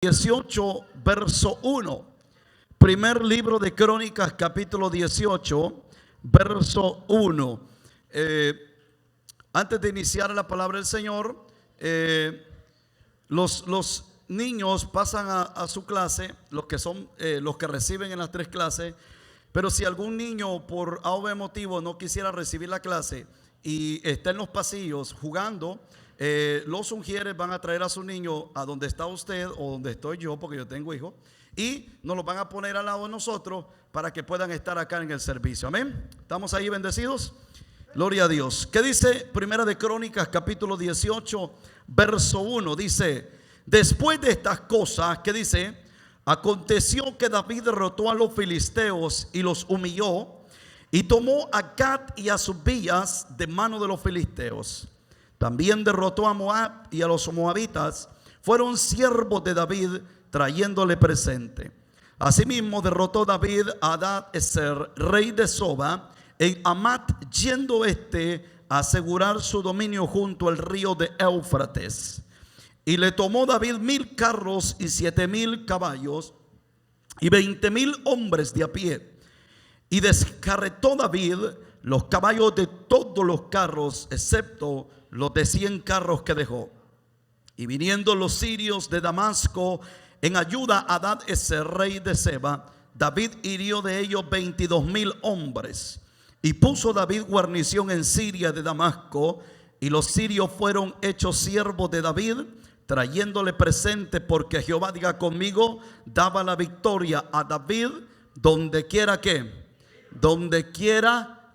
18, verso 1. Primer libro de Crónicas, capítulo 18, verso 1. Antes de iniciar la palabra del Señor, los niños pasan a su clase, los que son los que reciben en las tres clases. Pero si algún niño por A o B motivo no quisiera recibir la clase y está en los pasillos jugando, los ungieres van a traer a su niño a donde está usted o donde estoy yo, porque yo tengo hijos, y nos los van a poner al lado de nosotros para que puedan estar acá en el servicio. Amén. ¿Estamos ahí bendecidos? Gloria a Dios. ¿Qué dice Primera de Crónicas, capítulo 18, verso 1? Dice: después de estas cosas, ¿qué dice? Aconteció que David derrotó a los filisteos y los humilló, y tomó a Gat y a sus villas de mano de los filisteos. También derrotó a Moab, y a los moabitas fueron siervos de David, trayéndole presente. Asimismo derrotó David a Hadad-ezer, rey de Soba, en Amat, yendo a asegurar su dominio junto al río de Éufrates. Y le tomó David 1000 carros y 7000 caballos y 20,000 hombres de a pie. Y descarretó David los caballos de todos los carros, excepto los de 100 carros que dejó. Y viniendo los sirios de Damasco en ayuda a Hadad-ezer, rey de Seba, David hirió de ellos 22,000 hombres. Y puso David guarnición en Siria de Damasco, y los sirios fueron hechos siervos de David, trayéndole presente, porque Jehová, diga conmigo, daba la victoria a David donde quiera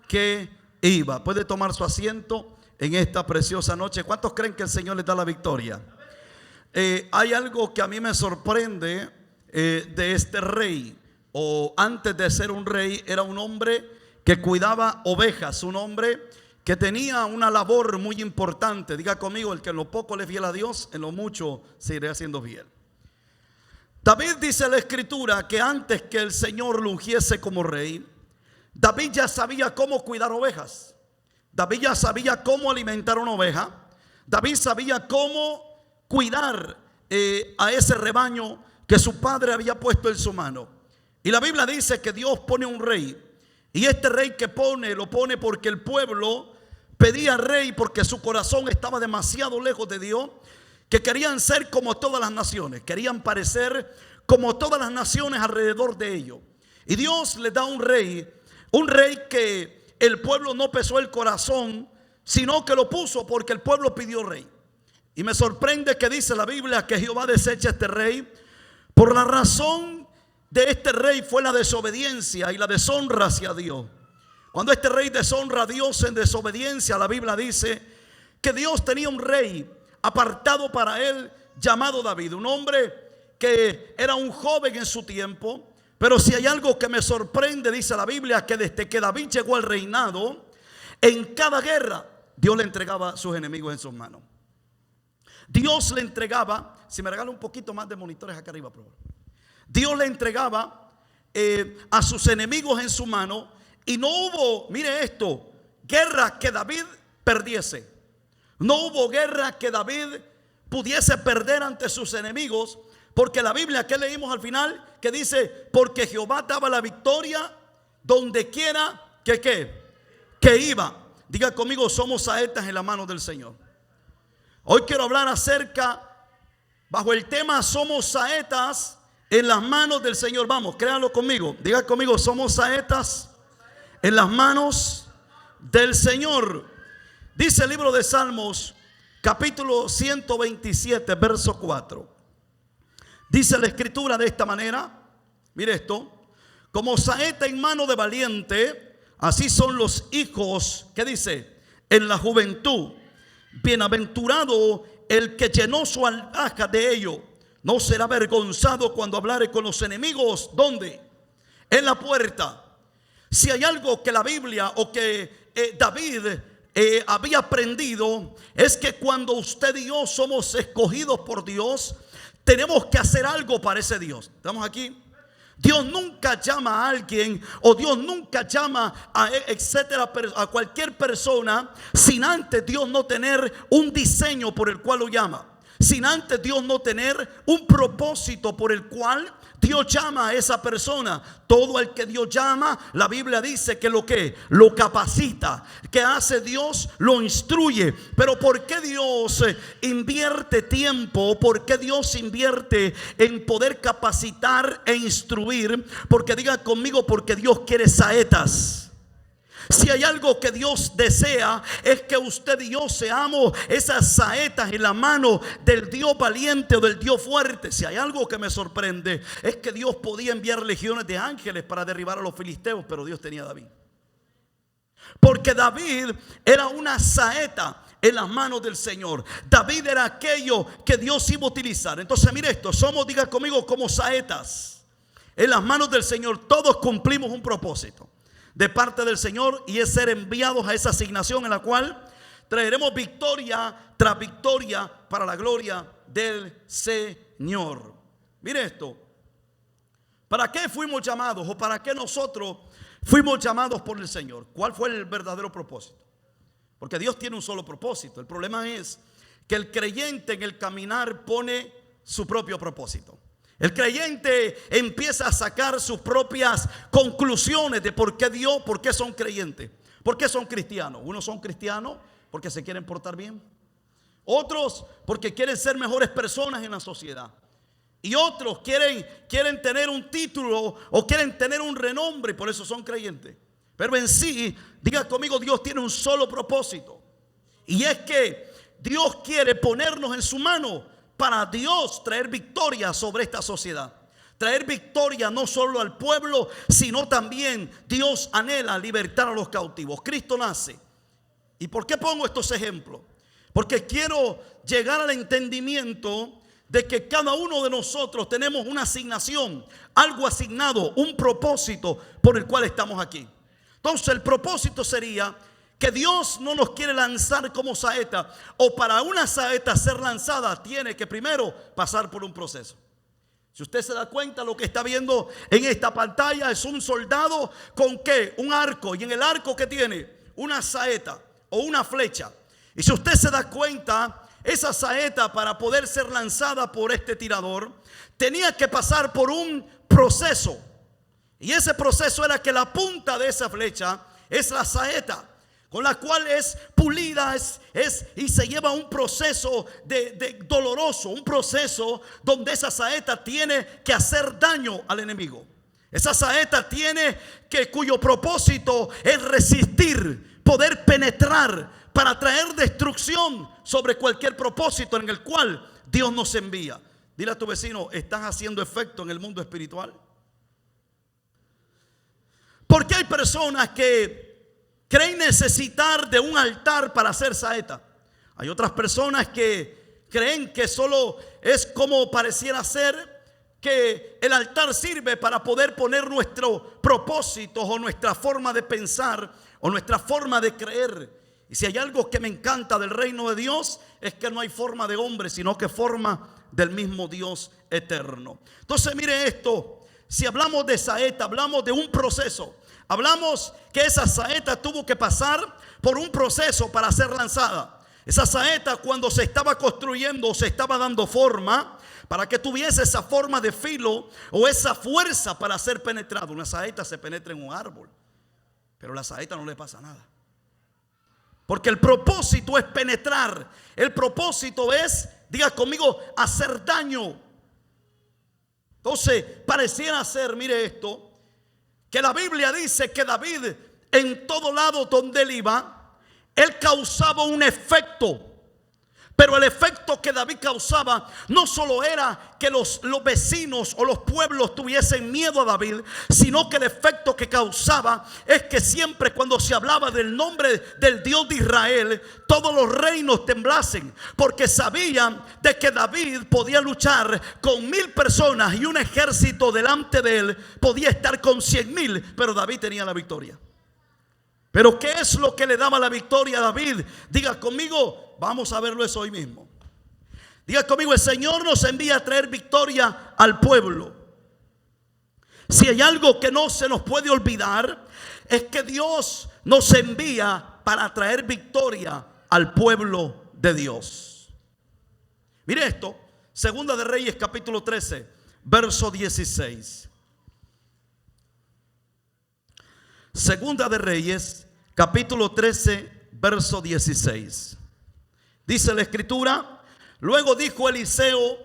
que iba. Puede tomar su asiento en esta preciosa noche. ¿Cuántos creen que el Señor les da la victoria? Hay algo que a mí me sorprende de este rey, o antes de ser un rey era un hombre que cuidaba ovejas, un hombre que tenía una labor muy importante. Diga conmigo, el que en lo poco le es fiel a Dios, en lo mucho se irá haciendo fiel. David, dice la escritura, que antes que el Señor lo ungiese como rey, David ya sabía cómo cuidar ovejas. David ya sabía cómo alimentar una oveja. David sabía cómo cuidar a ese rebaño que su padre había puesto en su mano. Y la Biblia dice que Dios pone un rey, y este rey que lo pone porque el pueblo pedía rey, porque su corazón estaba demasiado lejos de Dios, que querían ser como todas las naciones, querían parecer como todas las naciones alrededor de ellos. Y Dios les da un rey que el pueblo no pesó el corazón, sino que lo puso porque el pueblo pidió rey. Y me sorprende que dice la Biblia que Jehová desecha a este rey. Por la razón de este rey fue la desobediencia y la deshonra hacia Dios. Cuando este rey deshonra a Dios en desobediencia, la Biblia dice que Dios tenía un rey apartado para él llamado David, un hombre que era un joven en su tiempo. Pero si hay algo que me sorprende, dice la Biblia, que desde que David llegó al reinado, en cada guerra Dios le entregaba a sus enemigos en sus manos. Dios le entregaba, si me regala un poquito más de monitores acá arriba, por favor. Dios le entregaba a sus enemigos en su mano. Y no hubo, mire esto, guerra que David perdiese. No hubo guerra que David pudiese perder ante sus enemigos, porque la Biblia que leímos al final, que dice, porque Jehová daba la victoria donde quiera que iba. Diga conmigo, somos saetas en la mano del Señor. Hoy quiero hablar bajo el tema, somos saetas en las manos del Señor. Vamos, créanlo conmigo. Diga conmigo, somos saetas en las manos del Señor. Dice el libro de Salmos, capítulo 127, verso 4. Dice la escritura de esta manera. Mire esto: como saeta en mano de valiente, así son los hijos, ¿qué dice? En la juventud. Bienaventurado el que llenó su alhaja de ello. No será avergonzado cuando hablare con los enemigos. ¿Dónde? En la puerta. Si hay algo que la Biblia o que David había aprendido, es que cuando usted y yo somos escogidos por Dios, tenemos que hacer algo para ese Dios. ¿Estamos aquí? Dios nunca llama a alguien, o Dios nunca llama a etcétera, a cualquier persona sin antes Dios no tener un diseño por el cual lo llama. sin antes Dios no tener un propósito por el cual Dios llama a esa persona. Todo el que Dios llama, la Biblia dice que lo capacita. ¿Qué hace Dios? Lo instruye. Pero ¿por qué Dios invierte tiempo? ¿Por qué Dios invierte en poder capacitar e instruir? Porque diga conmigo, porque Dios quiere saetas. Si hay algo que Dios desea, es que usted y yo seamos esas saetas en la mano del Dios valiente o del Dios fuerte. Si hay algo que me sorprende, es que Dios podía enviar legiones de ángeles para derribar a los filisteos, pero Dios tenía a David. Porque David era una saeta en las manos del Señor. David era aquello que Dios iba a utilizar. Entonces mire esto, somos, diga conmigo, como saetas en las manos del Señor. Todos cumplimos un propósito de parte del Señor, y es ser enviados a esa asignación en la cual traeremos victoria tras victoria para la gloria del Señor. Mire esto, ¿para qué fuimos llamados o para qué nosotros fuimos llamados por el Señor? ¿Cuál fue el verdadero propósito? Porque Dios tiene un solo propósito. El problema es que el creyente en el caminar pone su propio propósito. El creyente empieza a sacar sus propias conclusiones de por qué Dios, por qué son creyentes, por qué son cristianos. Unos son cristianos porque se quieren portar bien, otros porque quieren ser mejores personas en la sociedad, y otros quieren tener un título o quieren tener un renombre y por eso son creyentes. Pero en sí, diga conmigo, Dios tiene un solo propósito, y es que Dios quiere ponernos en su mano para Dios traer victoria sobre esta sociedad. Traer victoria no solo al pueblo, sino también Dios anhela libertar a los cautivos. Cristo nace. ¿Y por qué pongo estos ejemplos? Porque quiero llegar al entendimiento de que cada uno de nosotros tenemos una asignación, algo asignado, un propósito por el cual estamos aquí. Entonces el propósito sería que Dios no nos quiere lanzar como saeta, o para una saeta ser lanzada tiene que primero pasar por un proceso. Si usted se da cuenta, lo que está viendo en esta pantalla es un soldado con ¿qué? Un arco, y en el arco ¿qué tiene? Una saeta o una flecha. Y si usted se da cuenta, esa saeta, para poder ser lanzada por este tirador, tenía que pasar por un proceso, y ese proceso era que la punta de esa flecha es la saeta, con la cual es pulida y se lleva un proceso de doloroso, un proceso donde esa saeta tiene que hacer daño al enemigo. Esa saeta cuyo propósito es resistir, poder penetrar para traer destrucción sobre cualquier propósito en el cual Dios nos envía. Dile a tu vecino, ¿estás haciendo efecto en el mundo espiritual? Porque hay personas que creen necesitar de un altar para hacer saeta. Hay otras personas que creen que solo es como pareciera ser, que el altar sirve para poder poner nuestros propósitos o nuestra forma de pensar o nuestra forma de creer. Y si hay algo que me encanta del reino de Dios, es que no hay forma de hombre, sino que forma del mismo Dios eterno. Entonces mire esto, si hablamos de saeta, hablamos de un proceso. Hablamos que esa saeta tuvo que pasar por un proceso para ser lanzada. Esa saeta, cuando se estaba construyendo o se estaba dando forma, para que tuviese esa forma de filo o esa fuerza para ser penetrado. Una saeta se penetra en un árbol, pero a la saeta no le pasa nada, porque el propósito es penetrar. El propósito es, diga conmigo, hacer daño. Entonces pareciera ser, mire esto, que la Biblia dice que David, en todo lado donde él iba, él causaba un efecto. Pero el efecto que David causaba no solo era que los vecinos o los pueblos tuviesen miedo a David, sino que el efecto que causaba es que siempre cuando se hablaba del nombre del Dios de Israel, todos los reinos temblasen, porque sabían de que David podía luchar con 1000 personas y un ejército delante de él podía estar con 100,000, pero David tenía la victoria. Pero ¿qué es lo que le daba la victoria a David? Diga conmigo, vamos a verlo eso hoy mismo. Diga conmigo, el Señor nos envía a traer victoria al pueblo. Si hay algo que no se nos puede olvidar, es que Dios nos envía para traer victoria al pueblo de Dios. Mire esto, Segunda de Reyes capítulo 13, verso 16. Segunda de Reyes capítulo 13, verso 16. Dice la escritura: luego dijo Eliseo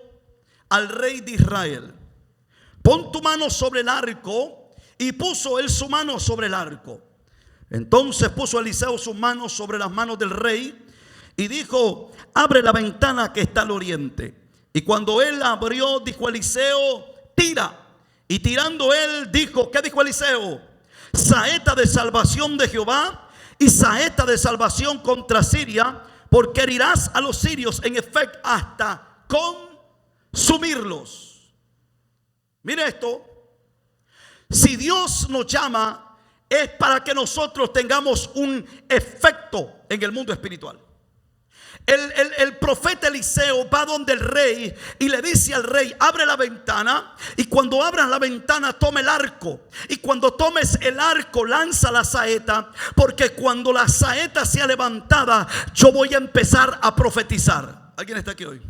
al rey de Israel: pon tu mano sobre el arco. Y puso él su mano sobre el arco. Entonces puso Eliseo sus manos sobre las manos del rey y dijo: abre la ventana que está al oriente. Y cuando él la abrió, dijo Eliseo: tira. Y tirando él dijo, ¿qué dijo Eliseo? Saeta de salvación de Jehová y saeta de salvación contra Siria, porque herirás a los sirios en efecto hasta consumirlos. Mire esto. Si Dios nos llama, es para que nosotros tengamos un efecto en el mundo espiritual. El profeta Eliseo va donde el rey y le dice al rey: abre la ventana, y cuando abras la ventana toma el arco, y cuando tomes el arco lanza la saeta, porque cuando la saeta sea levantada yo voy a empezar a profetizar. ¿Alguien está aquí hoy?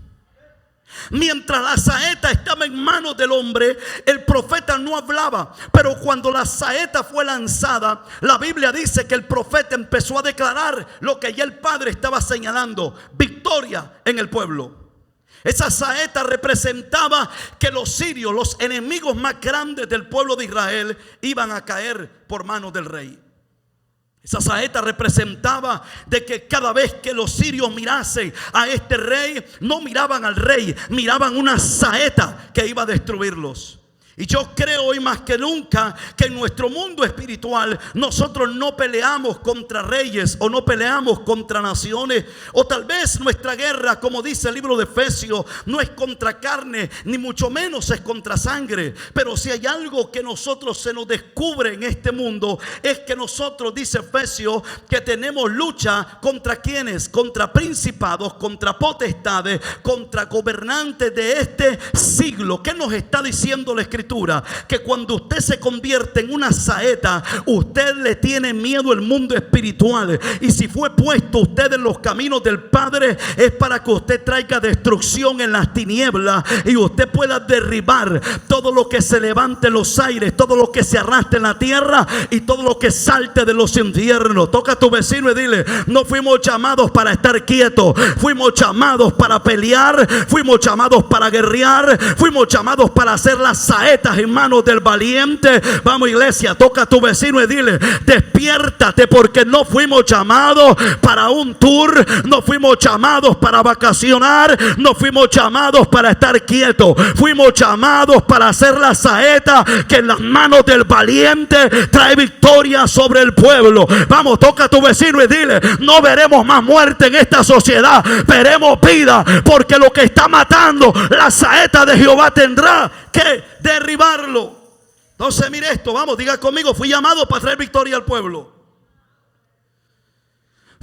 Mientras la saeta estaba en manos del hombre, el profeta no hablaba. Pero cuando la saeta fue lanzada, la Biblia dice que el profeta empezó a declarar lo que ya el padre estaba señalando: victoria en el pueblo. Esa saeta representaba que los sirios, los enemigos más grandes del pueblo de Israel, iban a caer por manos del rey. Esa saeta representaba de que cada vez que los sirios mirasen a este rey, no miraban al rey, miraban una saeta que iba a destruirlos. Y yo creo hoy más que nunca que en nuestro mundo espiritual nosotros no peleamos contra reyes o no peleamos contra naciones. O tal vez nuestra guerra, como dice el libro de Efesios, no es contra carne, ni mucho menos es contra sangre. Pero si hay algo que nosotros se nos descubre en este mundo, es que nosotros, dice Efesios, que tenemos lucha contra quienes, contra principados, contra potestades, contra gobernantes de este siglo. ¿Qué nos está diciendo la Escritura? Que cuando usted se convierte en una saeta, usted le tiene miedo al mundo espiritual. Y si fue puesto usted en los caminos del Padre, es para que usted traiga destrucción en las tinieblas y usted pueda derribar todo lo que se levante en los aires, todo lo que se arrastre en la tierra y todo lo que salte de los infiernos. Toca a tu vecino y dile: no fuimos llamados para estar quietos, fuimos llamados para pelear, fuimos llamados para guerrear, fuimos llamados para hacer la saeta en manos del valiente. Vamos, iglesia, toca a tu vecino y dile: despiértate, porque no fuimos llamados para un tour, no fuimos llamados para vacacionar, no fuimos llamados para estar quietos, fuimos llamados para hacer la saeta que en las manos del valiente trae victoria sobre el pueblo. Vamos, toca a tu vecino y dile: no veremos más muerte en esta sociedad, veremos vida, porque lo que está matando, la saeta de Jehová tendrá que derribarlo. Entonces mire esto, vamos, diga conmigo: fui llamado para traer victoria al pueblo.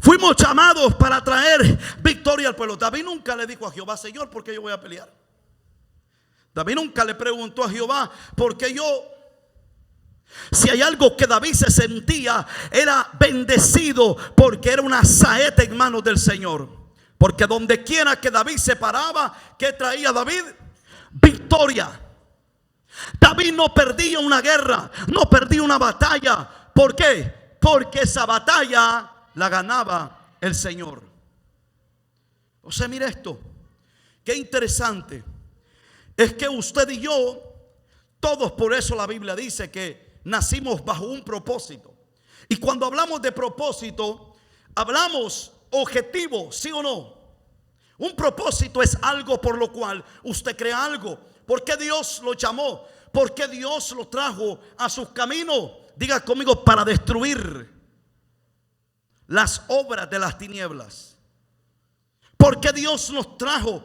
Fuimos llamados para traer victoria al pueblo. David nunca le dijo a Jehová: Señor, ¿por qué yo voy a pelear? David nunca le preguntó a Jehová: ¿por qué yo? Si hay algo que David se sentía, era bendecido, porque era una saeta en manos del Señor. Porque donde quiera que David se paraba, ¿qué traía David? Victoria. David no perdía una guerra, no perdía una batalla. ¿Por qué? Porque esa batalla la ganaba el Señor. O sea, mire esto, qué interesante. Es que usted y yo, todos, por eso la Biblia dice que nacimos bajo un propósito. Y cuando hablamos de propósito, hablamos objetivo, ¿sí o no? Un propósito es algo por lo cual usted crea algo. ¿Por qué Dios lo llamó? ¿Por qué Dios lo trajo a sus caminos? Diga conmigo: para destruir las obras de las tinieblas. ¿Por qué Dios nos trajo?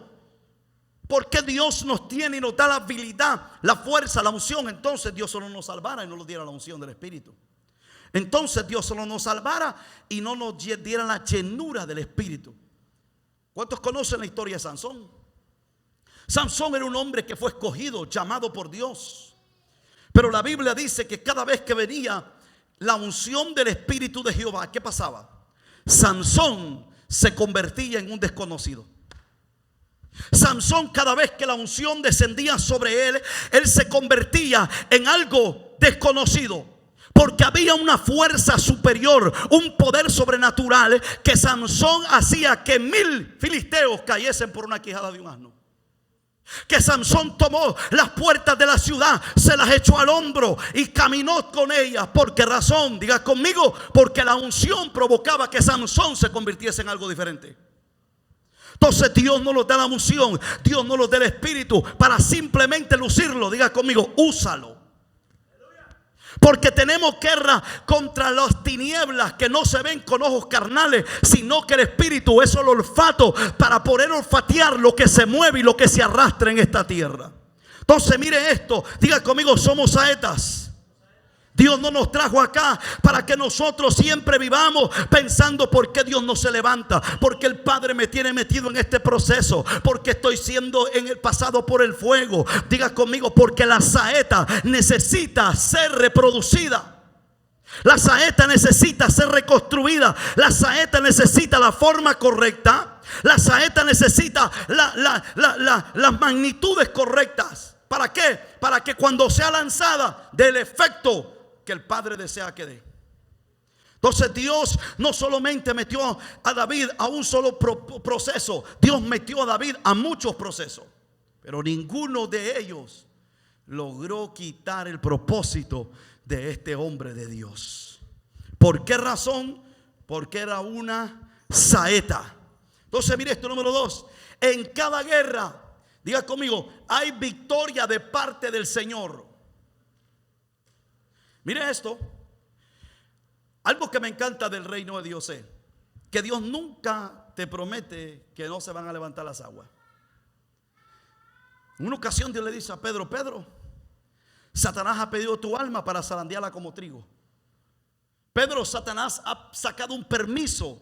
¿Por qué Dios nos tiene y nos da la habilidad, la fuerza, la unción? Entonces Dios solo nos salvara y no nos diera la unción del Espíritu. Entonces Dios solo nos salvara y no nos diera la llenura del Espíritu. ¿Cuántos conocen la historia de Sansón? Sansón era un hombre que fue escogido, llamado por Dios. Pero la Biblia dice que cada vez que venía la unción del Espíritu de Jehová, ¿qué pasaba? Sansón se convertía en un desconocido. Sansón, cada vez que la unción descendía sobre él, él se convertía en algo desconocido. Porque había una fuerza superior, un poder sobrenatural, que Sansón hacía que 1000 filisteos cayesen por una quijada de un asno. Que Sansón tomó las puertas de la ciudad, se las echó al hombro y caminó con ellas. ¿Por qué razón? Diga conmigo, porque la unción provocaba que Sansón se convirtiese en algo diferente. Entonces Dios no nos da la unción, Dios no nos da el espíritu para simplemente lucirlo. Diga conmigo, úsalo. Porque tenemos guerra contra las tinieblas que no se ven con ojos carnales, sino que el espíritu es el olfato para poder olfatear lo que se mueve y lo que se arrastra en esta tierra. Entonces mire esto, diga conmigo, somos saetas. Dios no nos trajo acá para que nosotros siempre vivamos pensando por qué Dios no se levanta, porque el Padre me tiene metido en este proceso, porque estoy siendo en el pasado por el fuego. Diga conmigo, porque la saeta necesita ser reproducida. La saeta necesita ser reconstruida. La saeta necesita la forma correcta. La saeta necesita las magnitudes correctas. ¿Para qué? Para que cuando sea lanzada dé el efecto que el Padre desea que dé. Entonces Dios no solamente metió a David a un solo proceso. Dios metió a David a muchos procesos, pero ninguno de ellos logró quitar el propósito de este hombre de Dios. ¿Por qué razón? Porque era una saeta. Entonces mire esto, número 2. En cada guerra, diga conmigo, hay victoria de parte del Señor. Mire esto. Algo que me encanta del reino de Dios es que Dios nunca te promete que no se van a levantar las aguas. En una ocasión Dios le dice a Pedro: Pedro, Satanás ha pedido tu alma para zarandearla como trigo. Pedro, Satanás ha sacado un permiso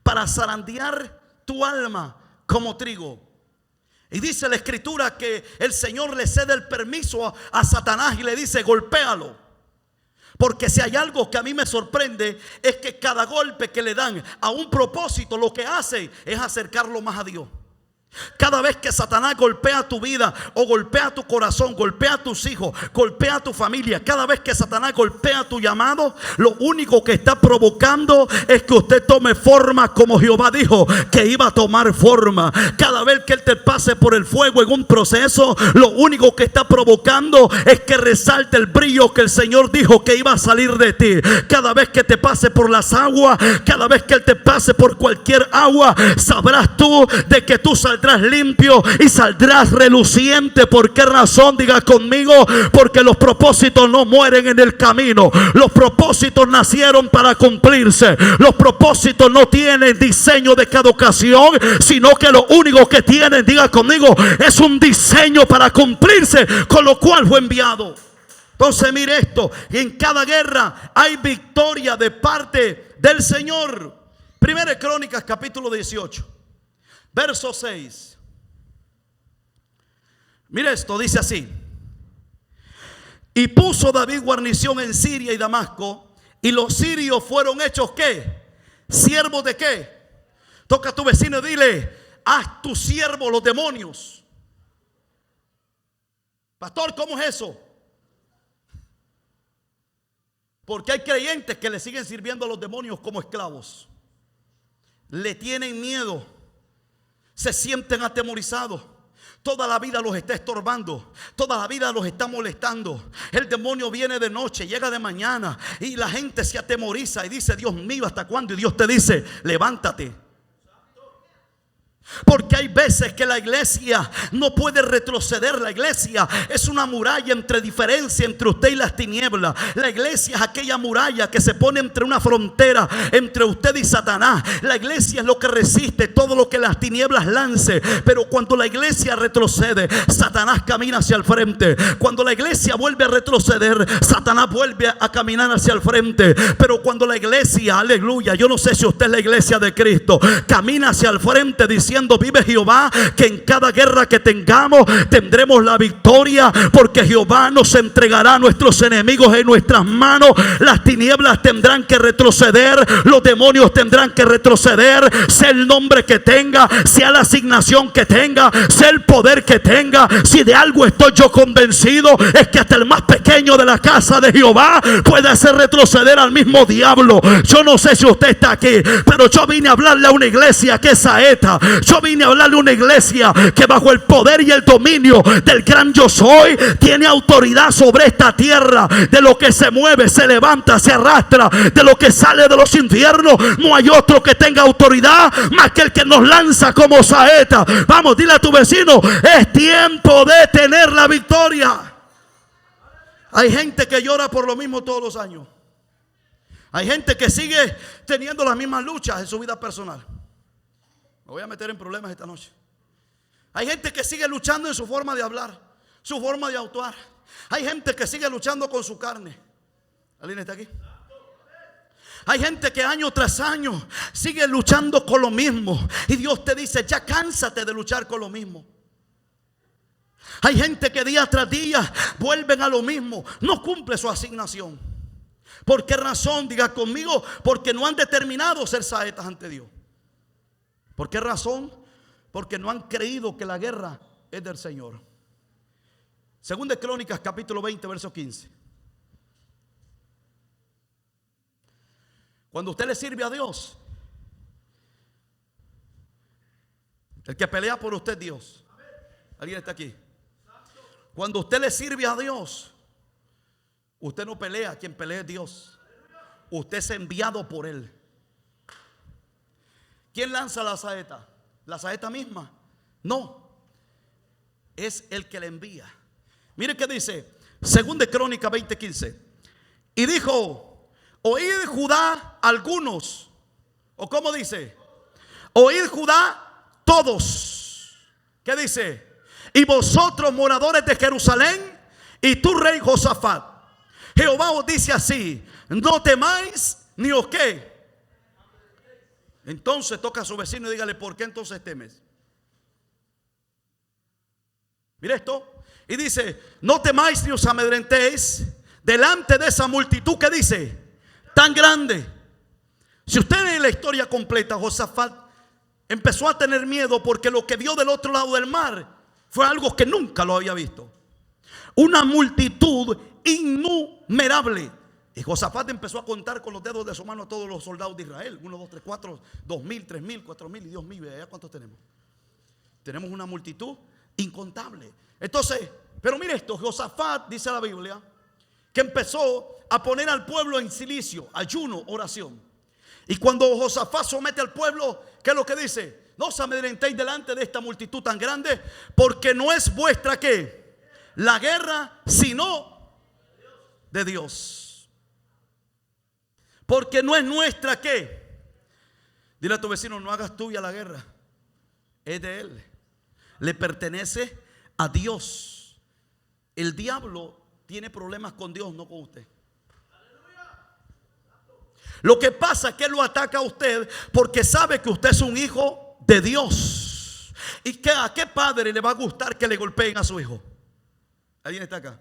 para zarandear tu alma como trigo. Y dice la escritura que el Señor le cede el permiso a Satanás y le dice: golpéalo. Porque si hay algo que a mí me sorprende, es que cada golpe que le dan a un propósito, lo que hace es acercarlo más a Dios. Cada vez que Satanás golpea tu vida o golpea tu corazón, golpea a tus hijos, golpea a tu familia, cada vez que Satanás golpea tu llamado, lo único que está provocando es que usted tome forma como Jehová dijo que iba a tomar forma. Cada vez que él te pase por el fuego en un proceso, lo único que está provocando es que resalte el brillo que el Señor dijo que iba a salir de ti. Cada vez que te pase por las aguas, cada vez que él te pase por cualquier agua, sabrás tú de que tú saldrás limpio y saldrás reluciente. ¿Por qué razón? Diga conmigo, porque los propósitos no mueren en el camino. Los propósitos nacieron para cumplirse. Los propósitos no tienen diseño de caducación, sino que lo único que tienen, diga conmigo, es un diseño para cumplirse, con lo cual fue enviado. Entonces mire esto, en cada guerra hay victoria de parte del Señor. Primera de Crónicas capítulo 18 verso 6. Mire esto, dice así: y puso David guarnición en Siria y Damasco, y los sirios fueron hechos ¿qué? ¿Siervos de qué? Toca a tu vecino y dile: haz tu siervo los demonios. Pastor, ¿cómo es eso? Porque hay creyentes que le siguen sirviendo a los demonios como esclavos. Le tienen miedo. Se sienten atemorizados. Toda la vida los está estorbando. Toda la vida los está molestando. El demonio viene de noche, llega de mañana, y la gente se atemoriza y dice: Dios mío, ¿hasta cuándo? Y Dios te dice: levántate. Porque hay veces que la iglesia no puede retroceder. La iglesia es una muralla entre diferencia entre usted y las tinieblas. La iglesia es aquella muralla que se pone entre una frontera entre usted y Satanás. La iglesia es lo que resiste todo lo que las tinieblas lance. Pero cuando la iglesia retrocede, Satanás camina hacia el frente. Cuando la iglesia vuelve a retroceder, Satanás vuelve a caminar hacia el frente. Pero cuando la iglesia, aleluya, yo no sé si usted es la iglesia de Cristo, camina hacia el frente diciendo: diciendo: vive Jehová, que en cada guerra que tengamos tendremos la victoria, porque Jehová nos entregará a nuestros enemigos en nuestras manos. Las tinieblas tendrán que retroceder, los demonios tendrán que retroceder, sea el nombre que tenga, sea la asignación que tenga, sea el poder que tenga. Si de algo estoy yo convencido, es que hasta el más pequeño de la casa de Jehová puede hacer retroceder al mismo diablo. Yo no sé si usted está aquí, pero yo vine a hablarle a una iglesia que es saeta. Yo vine a hablarle a una iglesia que bajo el poder y el dominio del gran yo soy tiene autoridad sobre esta tierra. De lo que se mueve, se levanta, se arrastra, de lo que sale de los infiernos, no hay otro que tenga autoridad más que el que nos lanza como saeta. Vamos, dile a tu vecino: es tiempo de tener la victoria. Hay gente que llora por lo mismo todos los años. Hay gente que sigue teniendo las mismas luchas en su vida personal. Me voy a meter en problemas esta noche. Hay gente que sigue luchando en su forma de hablar, su forma de actuar. Hay gente que sigue luchando con su carne. ¿Alguien está aquí? Hay gente que año tras año sigue luchando con lo mismo. Y Dios te dice: ya cánsate de luchar con lo mismo. Hay gente que día tras día vuelven a lo mismo. No cumple su asignación. ¿Por qué razón? Diga conmigo: porque no han determinado ser saetas ante Dios. ¿Por qué razón? Porque no han creído que la guerra es del Señor. Segunda de Crónicas, capítulo 20, verso 15. Cuando usted le sirve a Dios, el que pelea por usted es Dios. ¿Alguien está aquí? Cuando usted le sirve a Dios, usted no pelea, quien pelea es Dios. Usted es enviado por Él. ¿Quién lanza la saeta? ¿La saeta misma? No, es el que le envía. Mire qué dice Segunda de Crónicas 20:15. Y dijo: oíd Judá algunos, o como dice, oíd Judá todos. ¿Qué dice? Y vosotros, moradores de Jerusalén, y tú, rey Josafat, Jehová os dice así: no temáis ni os qué. Entonces toca a su vecino y dígale: ¿por qué entonces temes? Mire esto. Y dice: no temáis ni os amedrentéis delante de esa multitud que dice tan grande. Si usted lee la historia completa, Josafat empezó a tener miedo porque lo que vio del otro lado del mar fue algo que nunca lo había visto. Una multitud innumerable. Y Josafat empezó a contar con los dedos de su mano a todos los soldados de Israel. 1, 2, 3, 4, 2,000, 3,000, 4,000. Y Dios mío, ¿ya cuántos tenemos? Tenemos una multitud incontable. Entonces, pero mire esto: Josafat, dice la Biblia, que empezó a poner al pueblo en silicio, ayuno, oración. Y cuando Josafat somete al pueblo, ¿qué es lo que dice? No os amedrentéis delante de esta multitud tan grande, porque no es vuestra ¿qué? La guerra, sino de Dios. Porque no es nuestra ¿qué? Dile a tu vecino: no hagas tuya la guerra, es de Él, le pertenece a Dios. El diablo tiene problemas con Dios, no con usted. Lo que pasa es que él lo ataca a usted porque sabe que usted es un hijo de Dios. ¿Y a qué padre le va a gustar que le golpeen a su hijo? ¿Alguien está acá?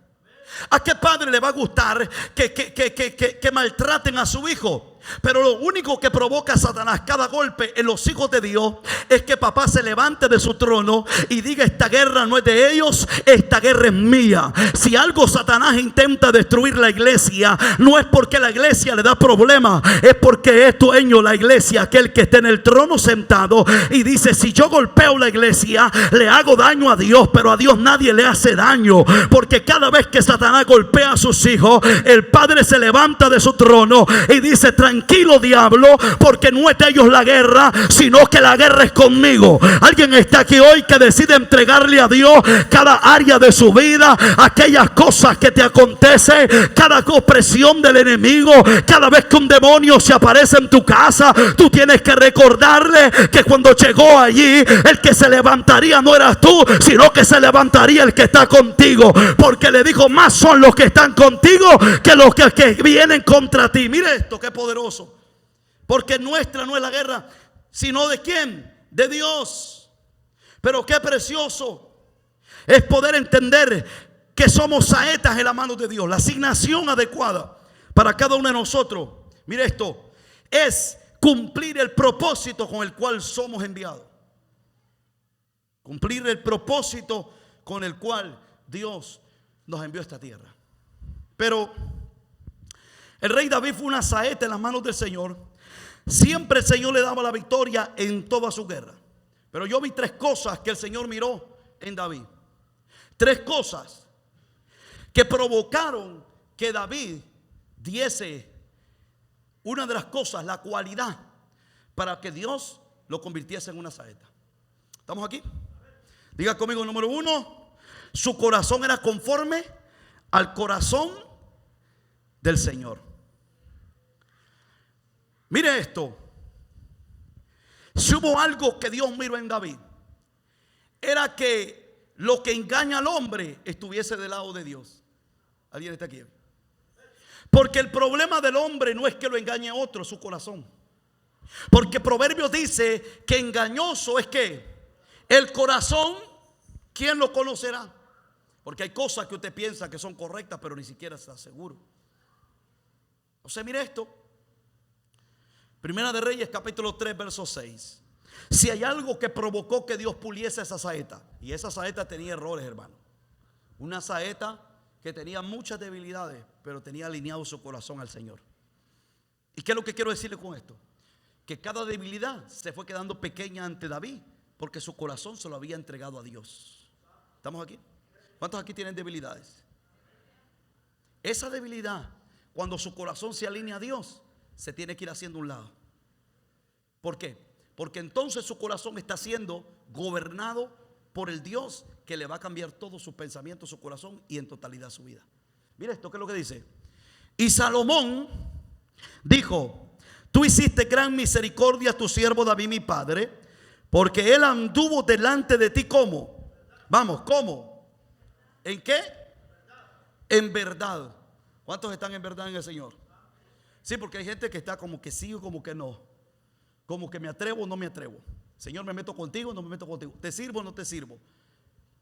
¿A qué padre le va a gustar que maltraten a su hijo? Pero lo único que provoca a Satanás cada golpe en los hijos de Dios es que papá se levante de su trono y diga: esta guerra no es de ellos, esta guerra es mía. Si algo Satanás intenta destruir la iglesia, no es porque la iglesia le da problemas, es porque es dueño la iglesia, aquel que está en el trono sentado, y dice: si yo golpeo la iglesia, le hago daño a Dios, pero a Dios nadie le hace daño. Porque cada vez que Satanás golpea a sus hijos, el Padre se levanta de su trono y dice: tranquilo diablo, porque no es de ellos la guerra, sino que la guerra es conmigo. Alguien está aquí hoy que decide entregarle a Dios cada área de su vida, aquellas cosas que te acontecen, cada opresión del enemigo. Cada vez que un demonio se aparece en tu casa, tú tienes que recordarle que cuando llegó allí, el que se levantaría no eras tú, sino que se levantaría el que está contigo, porque le dijo: más son los que están contigo que los que vienen contra ti. Mire esto, qué poderoso. Porque nuestra no es la guerra, sino ¿de quién? De Dios. Pero qué precioso es poder entender que somos saetas en la mano de Dios. La asignación adecuada para cada uno de nosotros, mire esto, es cumplir el propósito con el cual somos enviados. Cumplir el propósito con el cual Dios nos envió a esta tierra. Pero el rey David fue una saeta en las manos del Señor. Siempre el Señor le daba la victoria en toda su guerra. Pero yo vi tres cosas que el Señor miró en David. Tres cosas que provocaron que David diese una de las cosas, la cualidad, para que Dios lo convirtiese en una saeta. ¿Estamos aquí? Diga conmigo, número uno, su corazón era conforme al corazón del Señor. Mire esto. Si hubo algo que Dios miró en David, era que lo que engaña al hombre estuviese del lado de Dios. ¿Alguien está aquí? Porque el problema del hombre no es que lo engañe a otro, su corazón. Porque Proverbios dice que engañoso es que el corazón, ¿quién lo conocerá? Porque hay cosas que usted piensa que son correctas, pero ni siquiera está seguro. O sea, mire esto. Primera de Reyes, capítulo 3, verso 6. Si hay algo que provocó que Dios puliese esa saeta, y esa saeta tenía errores, hermano. Una saeta que tenía muchas debilidades, pero tenía alineado su corazón al Señor. ¿Y qué es lo que quiero decirle con esto? Que cada debilidad se fue quedando pequeña ante David, porque su corazón se lo había entregado a Dios. ¿Estamos aquí? ¿Cuántos aquí tienen debilidades? Esa debilidad, cuando su corazón se alinea a Dios, se tiene que ir haciendo a un lado. ¿Por qué? Porque entonces su corazón está siendo gobernado por el Dios que le va a cambiar todo su pensamiento, su corazón y en totalidad su vida. Mira esto, ¿qué es lo que dice? Y Salomón dijo: tú hiciste gran misericordia a tu siervo David mi padre, porque él anduvo delante de ti como. Vamos, ¿cómo? ¿En qué? En verdad. ¿Cuántos están en verdad en el Señor? Sí, porque hay gente que está como que sí o como que no. Como que me atrevo o no me atrevo. Señor, me meto contigo o no me meto contigo. ¿Te sirvo o no te sirvo?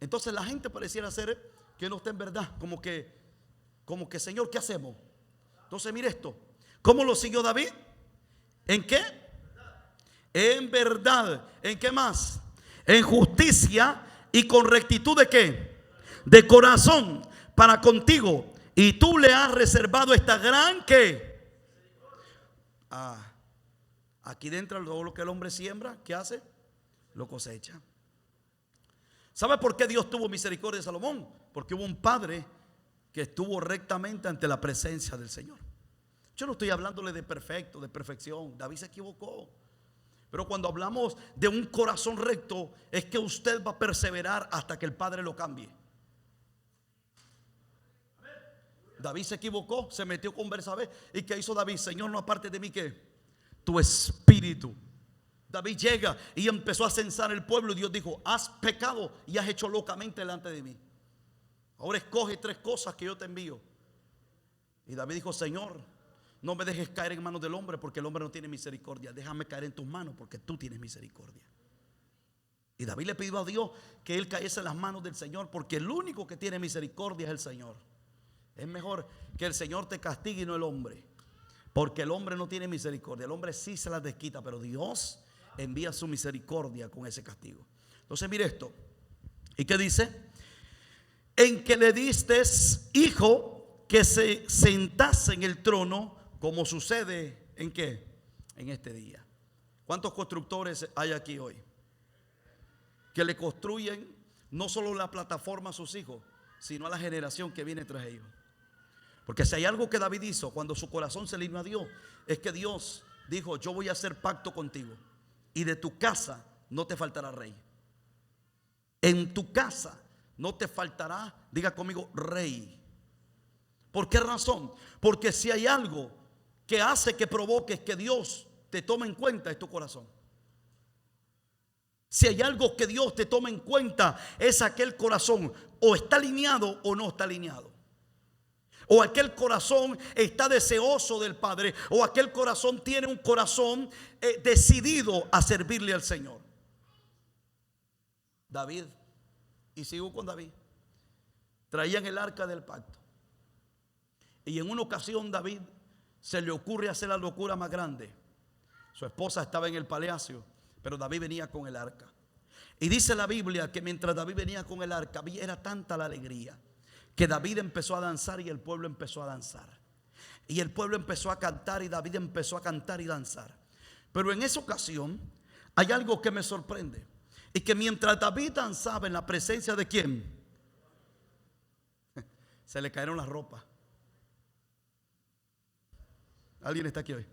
Entonces la gente pareciera ser que no está en verdad. Como que Señor, ¿qué hacemos? Entonces mire esto. ¿Cómo lo siguió David? ¿En qué? En verdad. ¿En qué más? En justicia y con rectitud de qué? De corazón para contigo. Y tú le has reservado esta gran ¿qué? Aquí dentro todo lo que el hombre siembra, ¿qué hace? Lo cosecha. ¿Sabe por qué Dios tuvo misericordia de Salomón? Porque hubo un padre que estuvo rectamente ante la presencia del Señor. Yo no estoy hablándole de perfecto, de perfección. David se equivocó. Pero cuando hablamos de un corazón recto, es que usted va a perseverar hasta que el Padre lo cambie. David se equivocó, se metió con Bersabé. ¿Y qué hizo David? Señor, no aparte de mí ¿qué? Tu espíritu. David llega y empezó a censar el pueblo. Y Dios dijo: has pecado y has hecho locamente delante de mí. Ahora escoge tres cosas que yo te envío. Y David dijo: Señor, no me dejes caer en manos del hombre, porque el hombre no tiene misericordia. Déjame caer en tus manos, porque tú tienes misericordia. Y David le pidió a Dios que él cayese en las manos del Señor, porque el único que tiene misericordia es el Señor. Es mejor que el Señor te castigue y no el hombre, porque el hombre no tiene misericordia. El hombre sí se las desquita, pero Dios envía su misericordia con ese castigo. Entonces mire esto. ¿Y qué dice? En que le diste hijo que se sentase en el trono, como sucede ¿en qué? En este día. ¿Cuántos constructores hay aquí hoy? Que le construyen no solo la plataforma a sus hijos, sino a la generación que viene tras ellos. Porque si hay algo que David hizo cuando su corazón se alineó a Dios, es que Dios dijo: yo voy a hacer pacto contigo, y de tu casa no te faltará rey. En tu casa no te faltará, diga conmigo, rey. ¿Por qué razón? Porque si hay algo que hace que provoques que Dios te tome en cuenta, es tu corazón. Si hay algo que Dios te toma en cuenta, es aquel corazón o está alineado o no está alineado. O aquel corazón está deseoso del Padre, o aquel corazón tiene un corazón decidido a servirle al Señor. David, y sigo con David, traían el arca del pacto. Y en una ocasión David se le ocurre hacer la locura más grande. Su esposa estaba en el palacio, pero David venía con el arca. Y dice la Biblia que mientras David venía con el arca, era tanta la alegría que David empezó a danzar y el pueblo empezó a danzar. Y el pueblo empezó a cantar y David empezó a cantar y danzar. Pero en esa ocasión hay algo que me sorprende. Y que mientras David danzaba en la presencia de ¿quién? Se le cayeron las ropas. ¿Alguien está aquí hoy?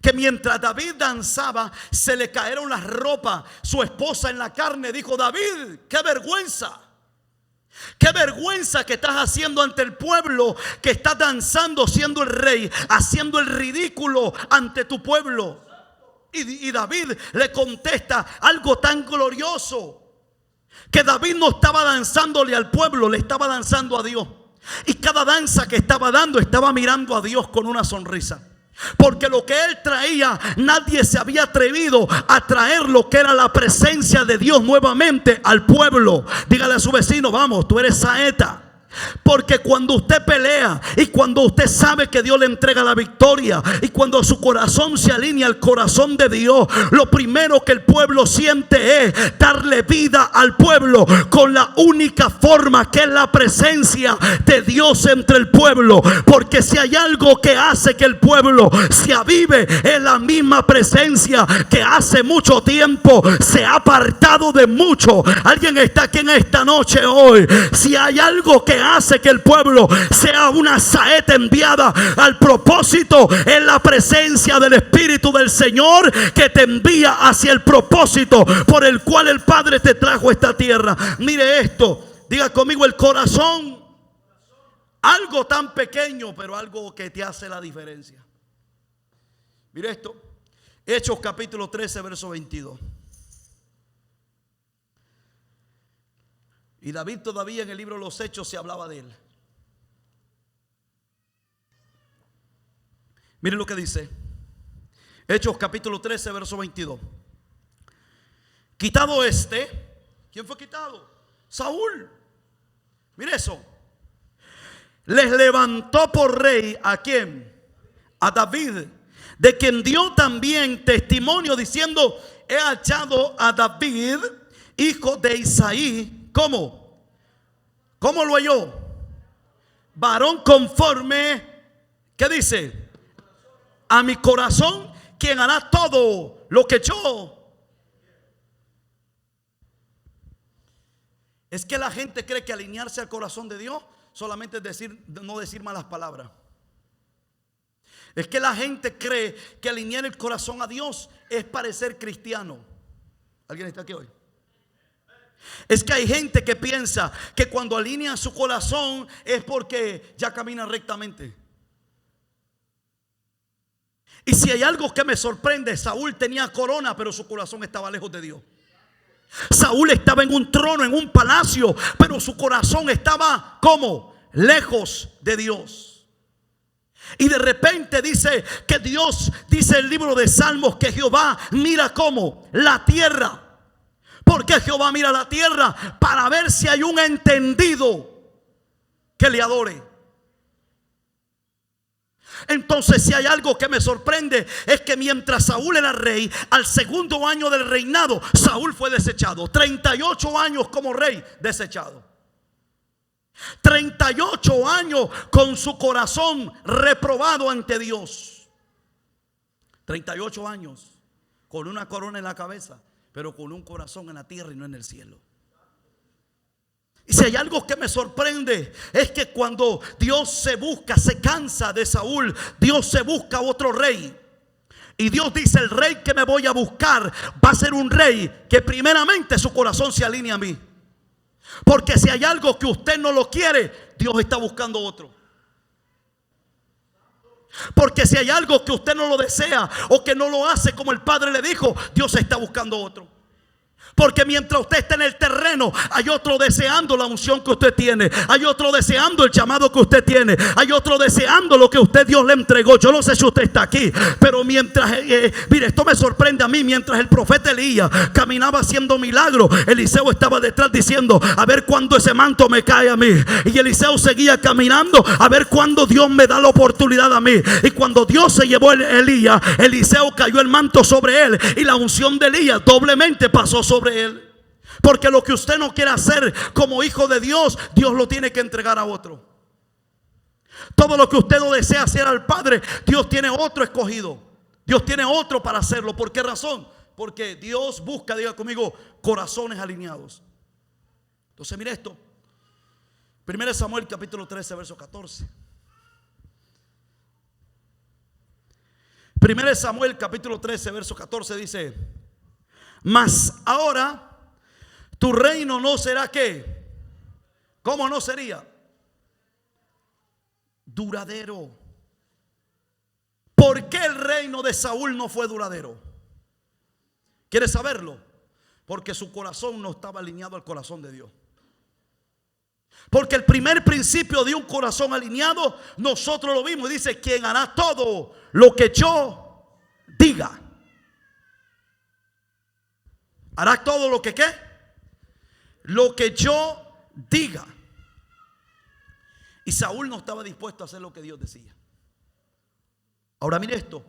Que mientras David danzaba, se le cayeron las ropas. Su esposa en la carne dijo: David, qué vergüenza. Qué vergüenza que estás haciendo ante el pueblo, que estás danzando siendo el rey, haciendo el ridículo ante tu pueblo. Y David le contesta algo tan glorioso, que David no estaba danzándole al pueblo, le estaba danzando a Dios. Y cada danza que estaba dando, estaba mirando a Dios con una sonrisa. Porque lo que él traía, nadie se había atrevido a traer lo que era la presencia de Dios nuevamente al pueblo. Dígale a su vecino: vamos, tú eres saeta. Porque cuando usted pelea y cuando usted sabe que Dios le entrega la victoria y cuando su corazón se alinea al corazón de Dios, lo primero que el pueblo siente es darle vida al pueblo con la única forma, que es la presencia de Dios entre el pueblo. Porque si hay algo que hace que el pueblo se avive, es la misma presencia que hace mucho tiempo se ha apartado de mucho. Alguien está aquí en esta noche hoy. Si hay algo que hace que el pueblo sea una saeta enviada al propósito, es la presencia del Espíritu del Señor, que te envía hacia el propósito por el cual el Padre te trajo a esta tierra. Mire esto, diga conmigo: el corazón. Algo tan pequeño, pero algo que te hace la diferencia. Mire esto, Hechos capítulo 13 verso 22. Y David todavía en el libro de los Hechos se hablaba de él. Miren lo que dice Hechos capítulo 13 verso 22. Quitado ¿quién fue quitado? Saúl. Mire eso. Les levantó por rey ¿a quién? A David, de quien dio también testimonio diciendo: he hallado a David, hijo de Isaí. ¿Cómo? ¿Cómo lo halló? Varón conforme, ¿qué dice? A mi corazón, quien hará todo lo que yo. Es que la gente cree que alinearse al corazón de Dios solamente es no decir malas palabras. Es que la gente cree que alinear el corazón a Dios es parecer cristiano. ¿Alguien está aquí hoy? Es que hay gente que piensa que cuando alinea su corazón es porque ya camina rectamente. Y si hay algo que me sorprende, Saúl tenía corona, pero su corazón estaba lejos de Dios. Saúl estaba en un trono, en un palacio, pero su corazón estaba ¿cómo? Lejos de Dios. Y de repente dice que Dios, dice el libro de Salmos, que Jehová mira ¿cómo? La tierra. Porque Jehová mira la tierra para ver si hay un entendido que le adore. Entonces, si hay algo que me sorprende, es que mientras Saúl era rey, al segundo año del reinado, Saúl fue desechado. 38 años como rey, desechado. 38 años con su corazón reprobado ante Dios. 38 años con una corona en la cabeza, pero con un corazón en la tierra y no en el cielo. Y si hay algo que me sorprende, es que cuando Dios se cansa de Saúl, Dios se busca otro rey. Y Dios dice: el rey que me voy a buscar va a ser un rey que primeramente su corazón se alinee a mí. Porque si hay algo que usted no lo quiere, Dios está buscando otro. Porque si hay algo que usted no lo desea o que no lo hace como el Padre le dijo, Dios está buscando otro. Porque mientras usted está en el terreno, hay otro deseando la unción que usted tiene. Hay otro deseando el llamado que usted tiene. Hay otro deseando lo que Dios le entregó. Yo no sé si usted está aquí, pero mientras, mire, esto me sorprende a mí. Mientras el profeta Elías caminaba haciendo milagros, Eliseo estaba detrás diciendo: a ver cuándo ese manto me cae a mí. Y Eliseo seguía caminando, a ver cuándo Dios me da la oportunidad a mí. Y cuando Dios se llevó a Elías, Eliseo cayó el manto sobre él, y la unción de Elías doblemente pasó sobre él. Porque lo que usted no quiere hacer como hijo de Dios, Dios lo tiene que entregar a otro. Todo lo que usted no desea hacer al Padre, Dios tiene otro escogido. Dios tiene otro para hacerlo. ¿Por qué razón? Porque Dios busca, diga conmigo, corazones alineados. Entonces mire esto. 1 Samuel capítulo 13 verso 14. 1 Samuel capítulo 13 verso 14 dice: mas ahora tu reino no será ¿qué? ¿Cómo no sería? Duradero. ¿Por qué el reino de Saúl no fue duradero? ¿Quieres saberlo? Porque su corazón no estaba alineado al corazón de Dios. Porque el primer principio de un corazón alineado, nosotros lo vimos. Dice: quien hará todo lo que yo diga. Hará todo lo que ¿qué? Lo que yo diga. Y Saúl no estaba dispuesto a hacer lo que Dios decía. Ahora mire esto: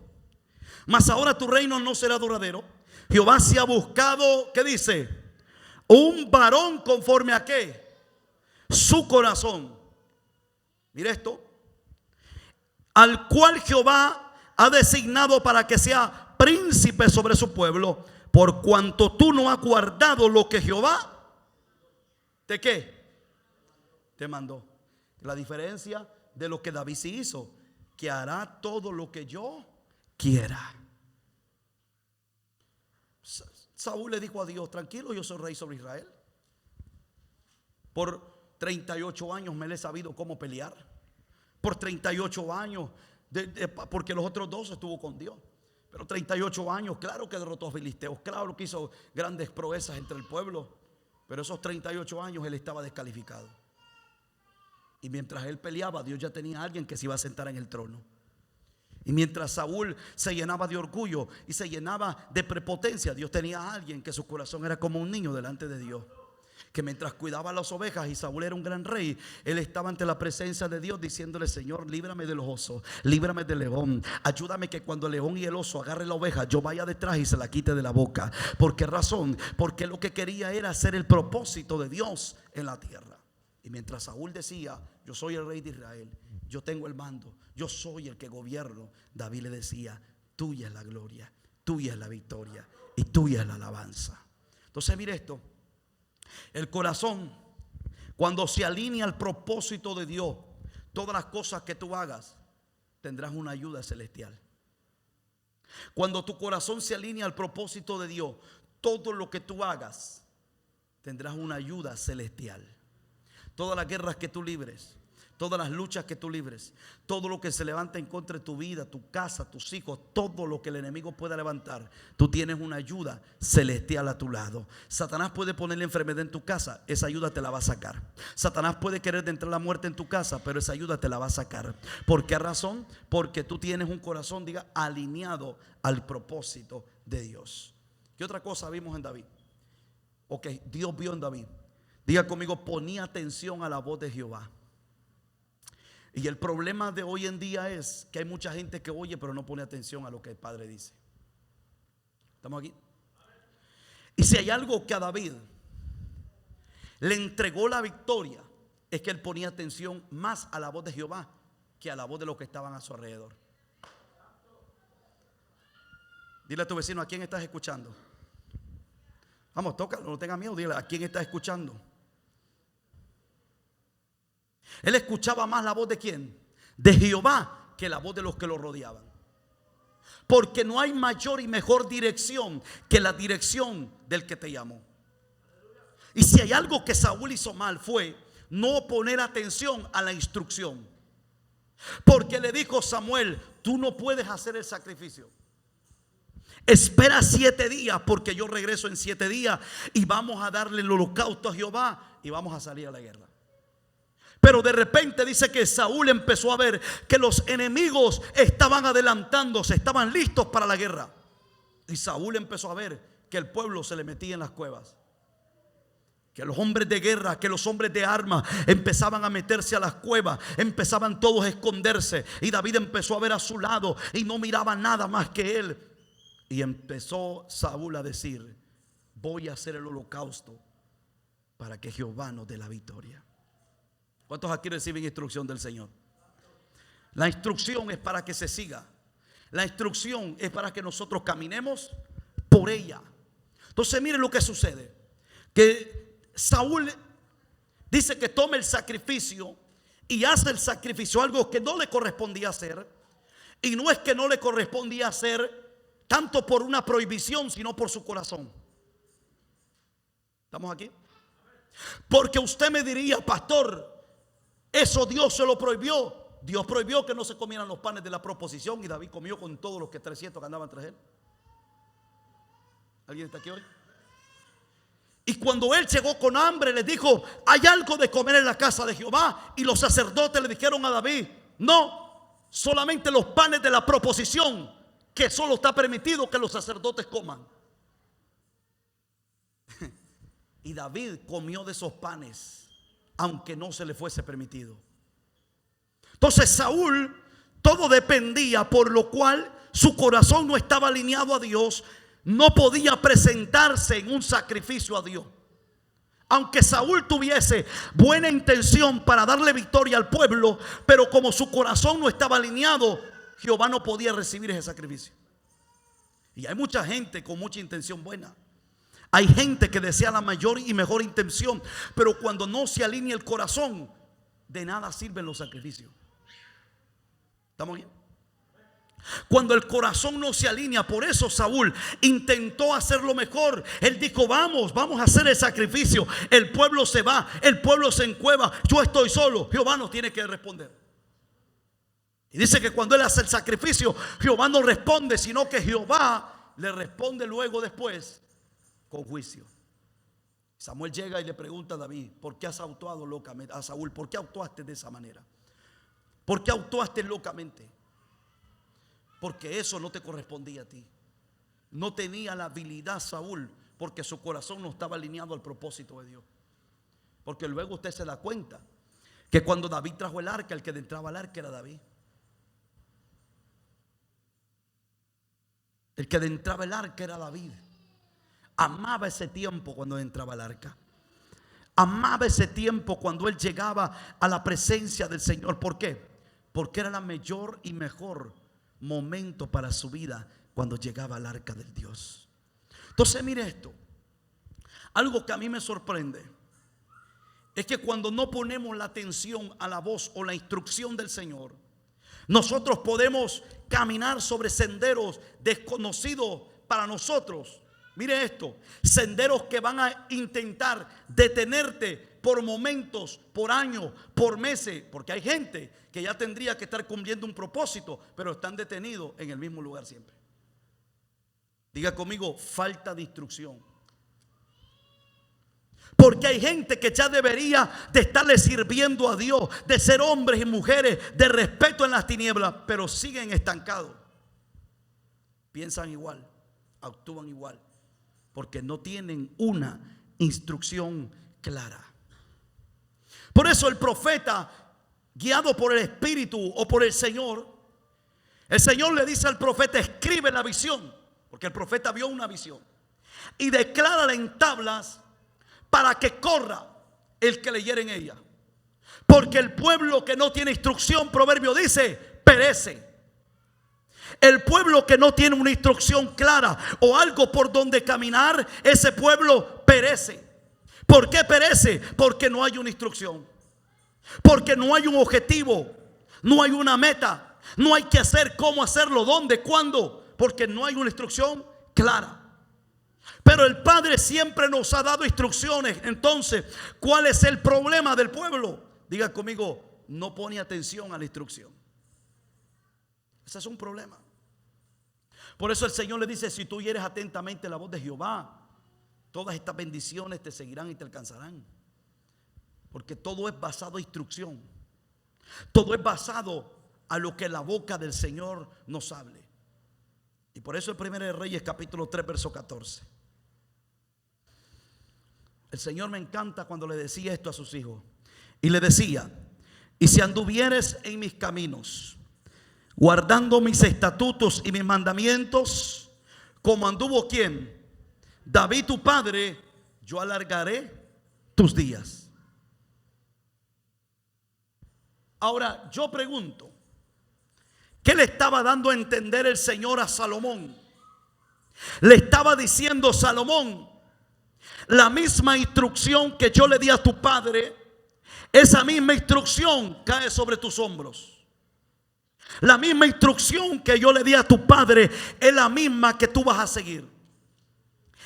mas ahora tu reino no será duradero. Jehová se ha buscado, ¿qué dice? Un varón conforme a ¿qué? Su corazón. Mire esto: al cual Jehová ha designado para que sea príncipe sobre su pueblo, por cuanto tú no has guardado lo que Jehová ¿de qué? Te mandó. La diferencia de lo que David sí hizo: que hará todo lo que yo quiera. Saúl le dijo a Dios: tranquilo, yo soy rey sobre Israel. Por 38 años me he sabido cómo pelear. Por 38 años, porque los otros 2 estuvo con Dios. Pero 38 años, claro que derrotó a filisteos, claro que hizo grandes proezas entre el pueblo. Pero esos 38 años él estaba descalificado. Y mientras él peleaba, Dios ya tenía a alguien que se iba a sentar en el trono. Y mientras Saúl se llenaba de orgullo y se llenaba de prepotencia, Dios tenía a alguien que su corazón era como un niño delante de Dios. Que mientras cuidaba las ovejas y Saúl era un gran rey, él estaba ante la presencia de Dios diciéndole: Señor, líbrame de los osos, líbrame del león. Ayúdame que cuando el león y el oso agarre la oveja, yo vaya detrás y se la quite de la boca. ¿Por qué razón? Porque lo que quería era hacer el propósito de Dios en la tierra. Y mientras Saúl decía: yo soy el rey de Israel, yo tengo el mando, yo soy el que gobierno, David le decía: tuya es la gloria, tuya es la victoria y tuya es la alabanza. Entonces mire esto: el corazón, cuando se alinea al propósito de Dios, todas las cosas que tú hagas tendrás una ayuda celestial. Cuando tu corazón se alinea al propósito de Dios, todo lo que tú hagas tendrás una ayuda celestial. Todas las guerras que tú libres, todas las luchas que tú libres, todo lo que se levanta en contra de tu vida, tu casa, tus hijos, todo lo que el enemigo pueda levantar, tú tienes una ayuda celestial a tu lado. Satanás puede ponerle enfermedad en tu casa, esa ayuda te la va a sacar. Satanás puede querer entrar la muerte en tu casa, pero esa ayuda te la va a sacar. ¿Por qué razón? Porque tú tienes un corazón, diga, alineado al propósito de Dios. ¿Qué otra cosa vimos en David? Ok, Dios vio en David. Diga conmigo: ponía atención a la voz de Jehová. Y el problema de hoy en día es que hay mucha gente que oye pero no pone atención a lo que el Padre dice. ¿Estamos aquí? Y si hay algo que a David le entregó la victoria, es que él ponía atención más a la voz de Jehová que a la voz de los que estaban a su alrededor. Dile a tu vecino: ¿a quién estás escuchando? Vamos, tócalo, no tengas miedo. Dile: ¿a quién estás escuchando? Él escuchaba más la voz de ¿quién? De Jehová, que la voz de los que lo rodeaban. Porque no hay mayor y mejor dirección que la dirección del que te llamó. Y si hay algo que Saúl hizo mal, fue no poner atención a la instrucción. Porque le dijo Samuel: tú no puedes hacer el sacrificio. espera 7 días porque yo regreso en 7 días y vamos a darle el holocausto a Jehová y vamos a salir a la guerra. Pero de repente dice que Saúl empezó a ver que los enemigos estaban adelantándose, estaban listos para la guerra. Y Saúl empezó a ver que el pueblo se le metía en las cuevas, que los hombres de guerra, que los hombres de armas empezaban a meterse a las cuevas, empezaban todos a esconderse. Y David empezó a ver a su lado y no miraba nada más que él. Y empezó Saúl a decir: voy a hacer el holocausto para que Jehová nos dé la victoria. ¿Cuántos aquí reciben instrucción del Señor? La instrucción es para que se siga. La instrucción es para que nosotros caminemos por ella. Entonces miren lo que sucede, que Saúl dice que toma el sacrificio y hace el sacrificio, algo que no le correspondía hacer. Y no es que no le correspondía hacer tanto por una prohibición, sino por su corazón. ¿Estamos aquí? Porque usted me diría: pastor, eso Dios se lo prohibió. Dios prohibió que no se comieran los panes de la proposición, y David comió con todos los 300 que andaban tras él. ¿Alguien está aquí hoy? Y cuando él llegó con hambre, les dijo: hay algo de comer en la casa de Jehová. Y los sacerdotes le dijeron a David: no, solamente los panes de la proposición, que solo está permitido que los sacerdotes coman. Y David comió de esos panes, aunque no se le fuese permitido. Entonces Saúl, todo dependía, por lo cual su corazón no estaba alineado a Dios. No podía presentarse en un sacrificio a Dios. Aunque Saúl tuviese buena intención para darle victoria al pueblo, pero como su corazón no estaba alineado, Jehová no podía recibir ese sacrificio. Y hay mucha gente con mucha intención buena. Hay gente que desea la mayor y mejor intención, pero cuando no se alinea el corazón, de nada sirven los sacrificios. ¿Estamos bien? Cuando el corazón no se alinea, por eso Saúl intentó hacerlo mejor. Él dijo: vamos a hacer el sacrificio. El pueblo se va, el pueblo se encueva, yo estoy solo, Jehová nos tiene que responder. Y dice que cuando él hace el sacrificio, Jehová no responde, sino que Jehová le responde luego después con juicio. Samuel llega y le pregunta a David: ¿por qué has actuado locamente? A Saúl: ¿por qué actuaste de esa manera? ¿Por qué actuaste locamente? Porque eso no te correspondía a ti. No tenía la habilidad Saúl, porque su corazón no estaba alineado al propósito de Dios. Porque luego usted se da cuenta que cuando David trajo el arca, el que entraba al arca era David. El que entraba el arca era David. Amaba ese tiempo cuando entraba al arca. Amaba ese tiempo cuando él llegaba a la presencia del Señor. ¿Por qué? Porque era la mayor y mejor momento para su vida, cuando llegaba al arca del Dios. Entonces mire esto, algo que a mí me sorprende es que cuando no ponemos la atención a la voz o la instrucción del Señor, nosotros podemos caminar sobre senderos desconocidos para nosotros. Mire esto, senderos que van a intentar detenerte por momentos, por años, por meses. Porque hay gente que ya tendría que estar cumpliendo un propósito, pero están detenidos en el mismo lugar siempre. Diga conmigo: falta de instrucción. Porque hay gente que ya debería de estarle sirviendo a Dios, de ser hombres y mujeres de respeto en las tinieblas, pero siguen estancados. Piensan igual, actúan igual, porque no tienen una instrucción clara. Por eso el profeta, guiado por el Espíritu o por el Señor le dice al profeta: escribe la visión, porque el profeta vio una visión, y declárala en tablas para que corra el que leyere en ella. Porque el pueblo que no tiene instrucción, proverbio dice, perece. El pueblo que no tiene una instrucción clara o algo por donde caminar, ese pueblo perece. ¿Por qué perece? Porque no hay una instrucción. Porque no hay un objetivo. No hay una meta. No hay que hacer, cómo hacerlo, dónde, cuándo. Porque no hay una instrucción clara. Pero el Padre siempre nos ha dado instrucciones. Entonces, ¿cuál es el problema del pueblo? Diga conmigo: no pone atención a la instrucción. Ese es un problema. Por eso el Señor le dice: si tú oyeres atentamente la voz de Jehová, todas estas bendiciones te seguirán y te alcanzarán. Porque todo es basado en instrucción. Todo es basado a lo que la boca del Señor nos hable. Y por eso el 1 de Reyes capítulo 3 verso 14. El Señor me encanta cuando le decía esto a sus hijos. Y le decía: y si anduvieres en mis caminos, guardando mis estatutos y mis mandamientos, como anduvo ¿quién? David tu padre, yo alargaré tus días. Ahora yo pregunto, ¿qué le estaba dando a entender el Señor a Salomón? Le estaba diciendo: Salomón, la misma instrucción que yo le di a tu padre, esa misma instrucción cae sobre tus hombros. La misma instrucción que yo le di a tu padre es la misma que tú vas a seguir.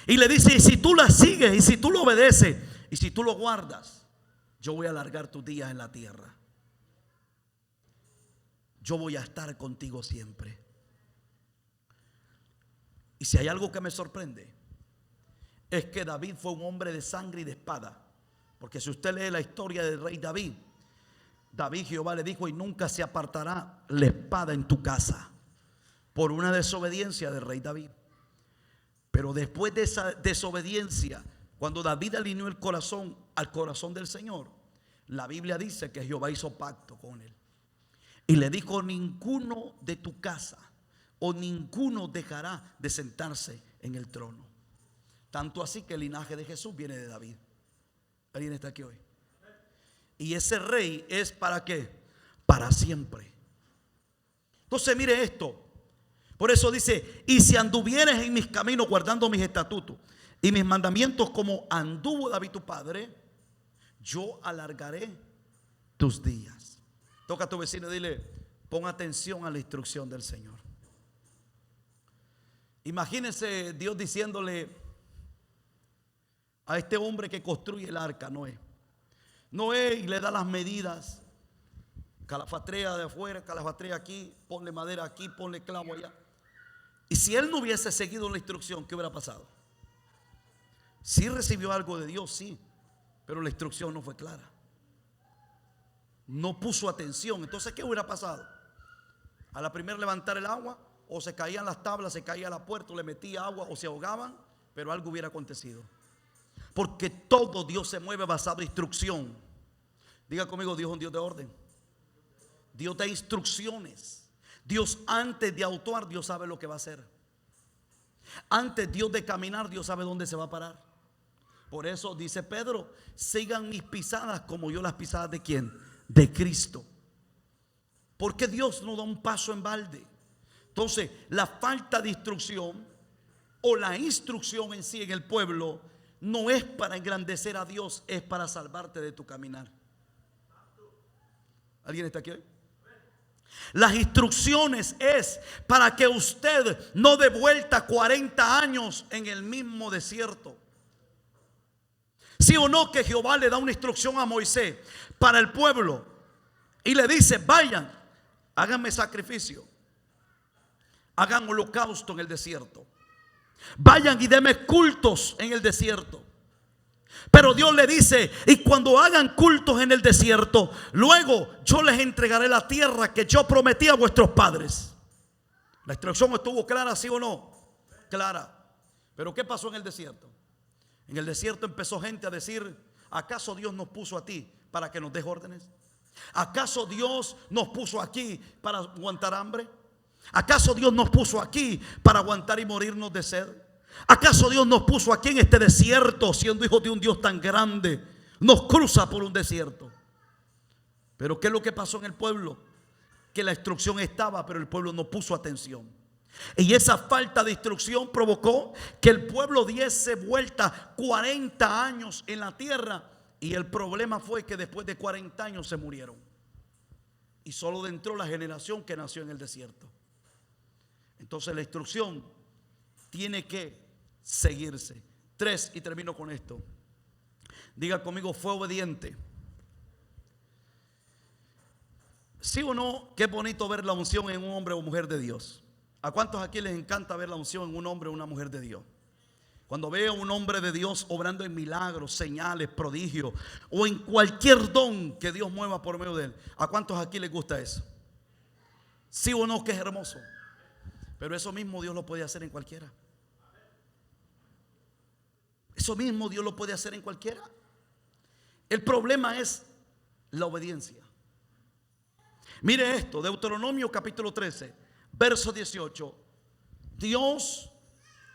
Y le dice: y si tú la sigues, y si tú lo obedeces, y si tú lo guardas, yo voy a alargar tus días en la tierra. Yo voy a estar contigo siempre. Y si hay algo que me sorprende, es que David fue un hombre de sangre y de espada. Porque si usted lee la historia del rey David, Jehová le dijo: y nunca se apartará la espada en tu casa, por una desobediencia del rey David. Pero después de esa desobediencia, cuando David alineó el corazón al corazón del Señor, la Biblia dice que Jehová hizo pacto con él y le dijo: ninguno de tu casa o ninguno dejará de sentarse en el trono. Tanto así que el linaje de Jesús viene de David. ¿Alguien está aquí hoy? Y ese rey es ¿para qué? Para siempre. Entonces mire esto. Por eso dice: y si anduvieres en mis caminos, guardando mis estatutos y mis mandamientos, como anduvo David tu padre, yo alargaré tus días. Toca a tu vecino y dile: pon atención a la instrucción del Señor. Imagínense Dios diciéndole a este hombre que construye el arca, Noé. Noé, y le da las medidas: calafatrea de afuera, calafatrea aquí, ponle madera aquí, ponle clavo allá. Y si él no hubiese seguido la instrucción, ¿qué hubiera pasado? Sí recibió algo de Dios, sí, pero la instrucción no fue clara. No puso atención. Entonces, ¿qué hubiera pasado? A la primera levantar el agua, o se caían las tablas, se caía la puerta, o le metía agua, o se ahogaban, pero algo hubiera acontecido. Porque todo Dios se mueve basado en instrucción. Diga conmigo: Dios es un Dios de orden. Dios da instrucciones. Dios, antes de actuar, Dios sabe lo que va a hacer. Antes Dios de caminar, Dios sabe dónde se va a parar. Por eso dice Pedro: sigan mis pisadas como yo las pisadas ¿de quién? De Cristo. Porque Dios no da un paso en balde. Entonces, la falta de instrucción o la instrucción en sí en el pueblo no es para engrandecer a Dios, es para salvarte de tu caminar. ¿Alguien está aquí hoy? Las instrucciones es para que usted no dé vuelta 40 años en el mismo desierto. ¿Sí o no que Jehová le da una instrucción a Moisés para el pueblo y le dice: vayan, háganme sacrificio, hagan holocausto en el desierto, vayan y denme cultos en el desierto? Pero Dios le dice: y cuando hagan cultos en el desierto, luego yo les entregaré la tierra que yo prometí a vuestros padres. La instrucción estuvo clara, ¿sí o no? Clara. Pero ¿qué pasó en el desierto? En el desierto empezó gente a decir: ¿acaso Dios nos puso a ti para que nos des órdenes? ¿Acaso Dios nos puso aquí para aguantar hambre? ¿Acaso Dios nos puso aquí para aguantar y morirnos de sed? ¿Acaso Dios nos puso aquí en este desierto, siendo hijos de un Dios tan grande? Nos cruza por un desierto. Pero ¿qué es lo que pasó en el pueblo? Que la instrucción estaba, pero el pueblo no puso atención. Y esa falta de instrucción provocó que el pueblo diese vuelta 40 años en la tierra. Y el problema fue que después de 40 años se murieron. Y solo entró la generación que nació en el desierto. Entonces la instrucción tiene que seguirse. 3, y termino con esto. Diga conmigo: fue obediente. ¿Sí o no? Qué bonito ver la unción en un hombre o mujer de Dios. ¿A cuántos aquí les encanta ver la unción en un hombre o una mujer de Dios? Cuando veo a un hombre de Dios obrando en milagros, señales, prodigios o en cualquier don que Dios mueva por medio de él, ¿a cuántos aquí les gusta eso? ¿Sí o no que es hermoso? Pero eso mismo Dios lo puede hacer en cualquiera. Eso mismo Dios lo puede hacer en cualquiera. El problema es la obediencia. Mire esto, Deuteronomio capítulo 13, verso 18. Dios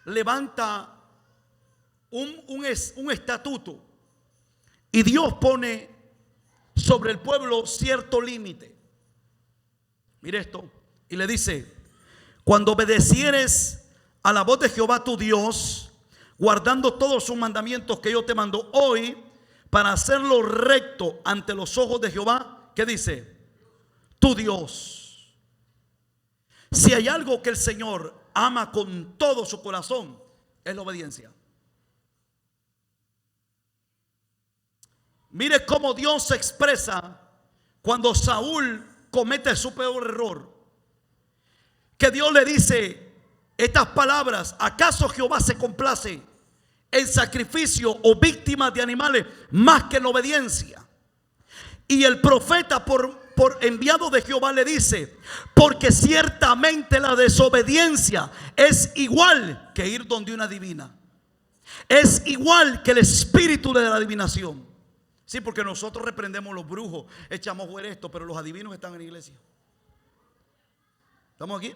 levanta un estatuto y Dios pone sobre el pueblo cierto límite. Mire esto, y le dice: cuando obedecieres a la voz de Jehová tu Dios, guardando todos sus mandamientos que yo te mando hoy, para hacerlo recto ante los ojos de Jehová, ¿qué dice? Tu Dios. Si hay algo que el Señor ama con todo su corazón, es la obediencia. Mire cómo Dios se expresa cuando Saúl comete su peor error. Que Dios le dice estas palabras: ¿acaso Jehová se complace en sacrificio o víctimas de animales más que en obediencia? Y el profeta por enviado de Jehová le dice: porque ciertamente la desobediencia es igual que ir donde una adivina, es igual que el espíritu de la adivinación. Sí, porque nosotros reprendemos los brujos, echamos fuera esto, pero los adivinos están en la iglesia. ¿Estamos aquí?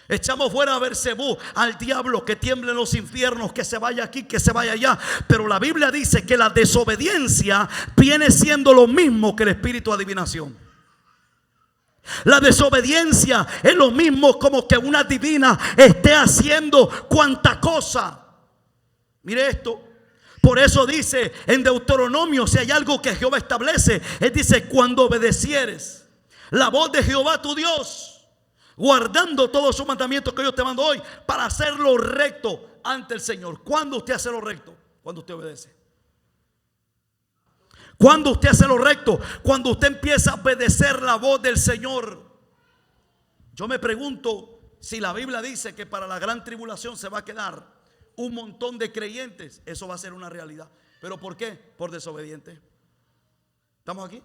Echamos fuera a Beelzebú, al diablo, que tiemble en los infiernos, que se vaya aquí, que se vaya allá. Pero la Biblia dice que la desobediencia viene siendo lo mismo que el espíritu de adivinación. La desobediencia es lo mismo como que una adivina esté haciendo cuanta cosa. Mire esto. Por eso dice en Deuteronomio, si hay algo que Jehová establece, él dice: cuando obedecieres la voz de Jehová tu Dios, guardando todos sus mandamientos que yo te mando hoy, para hacerlo recto ante el Señor. ¿Cuándo usted hace lo recto? Cuando usted obedece. ¿Cuándo usted hace lo recto? Cuando usted empieza a obedecer la voz del Señor. Yo me pregunto, si la Biblia dice que para la gran tribulación se va a quedar un montón de creyentes, eso va a ser una realidad. ¿Pero por qué? Por desobediente. ¿Estamos aquí?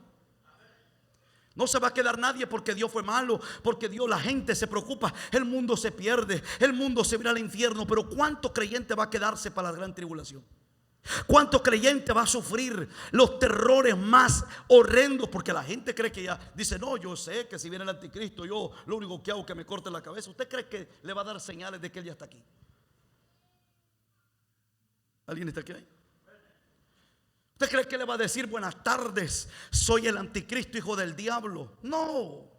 No se va a quedar nadie porque Dios fue malo, porque Dios, la gente se preocupa, el mundo se pierde, el mundo se irá al infierno. Pero ¿cuánto creyente va a quedarse para la gran tribulación? ¿Cuánto creyente va a sufrir los terrores más horrendos? Porque la gente cree que ya dice: no, yo sé que si viene el anticristo, yo lo único que hago es que me corte la cabeza. ¿Usted cree que le va a dar señales de que él ya está aquí? ¿Alguien está aquí? ¿Usted cree que le va a decir: buenas tardes, soy el anticristo, hijo del diablo? No.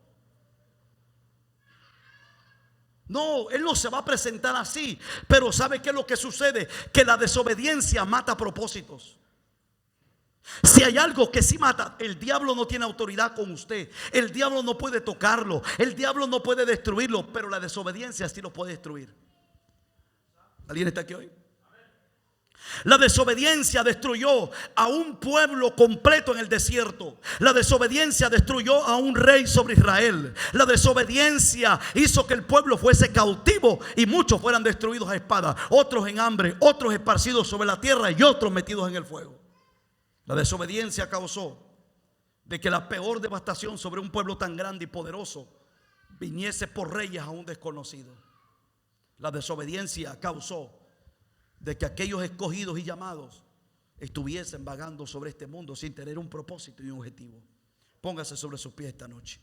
No, él no se va a presentar así. Pero ¿sabe qué es lo que sucede? Que la desobediencia mata propósitos. Si hay algo que sí mata, el diablo no tiene autoridad con usted. El diablo no puede tocarlo, el diablo no puede destruirlo, pero la desobediencia sí lo puede destruir. ¿Alguien está aquí hoy? La desobediencia destruyó a un pueblo completo en el desierto. La desobediencia destruyó a un rey sobre Israel. La desobediencia hizo que el pueblo fuese cautivo y muchos fueran destruidos a espada, otros en hambre, otros esparcidos sobre la tierra y otros metidos en el fuego. La desobediencia causó de que la peor devastación sobre un pueblo tan grande y poderoso viniese por reyes aún desconocidos. La desobediencia causó de que aquellos escogidos y llamados estuviesen vagando sobre este mundo sin tener un propósito y un objetivo. Póngase sobre sus pies esta noche.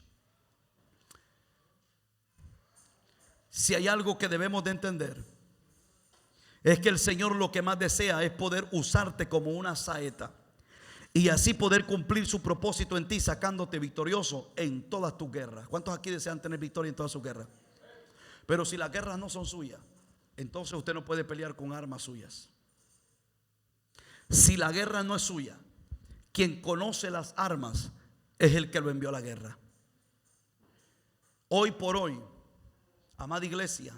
Si hay algo que debemos de entender, es que el Señor lo que más desea es poder usarte como una saeta y así poder cumplir su propósito en ti, sacándote victorioso en todas tus guerras. ¿Cuántos aquí desean tener victoria en todas sus guerras? Pero si las guerras no son suyas, entonces usted no puede pelear con armas suyas. Si la guerra no es suya, quien conoce las armas es el que lo envió a la guerra. Hoy por hoy, amada iglesia,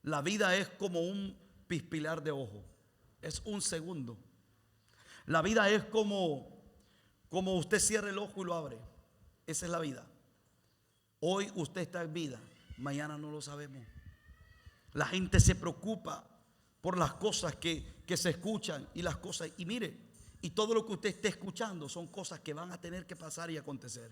la vida es como un pispilar de ojo. Es un segundo. La vida es como usted cierra el ojo y lo abre. Esa es la vida. Hoy usted está en vida, Mañana no lo sabemos. La gente se preocupa por las cosas que se escuchan y las cosas. Y mire, y todo lo que usted esté escuchando son cosas que van a tener que pasar y acontecer.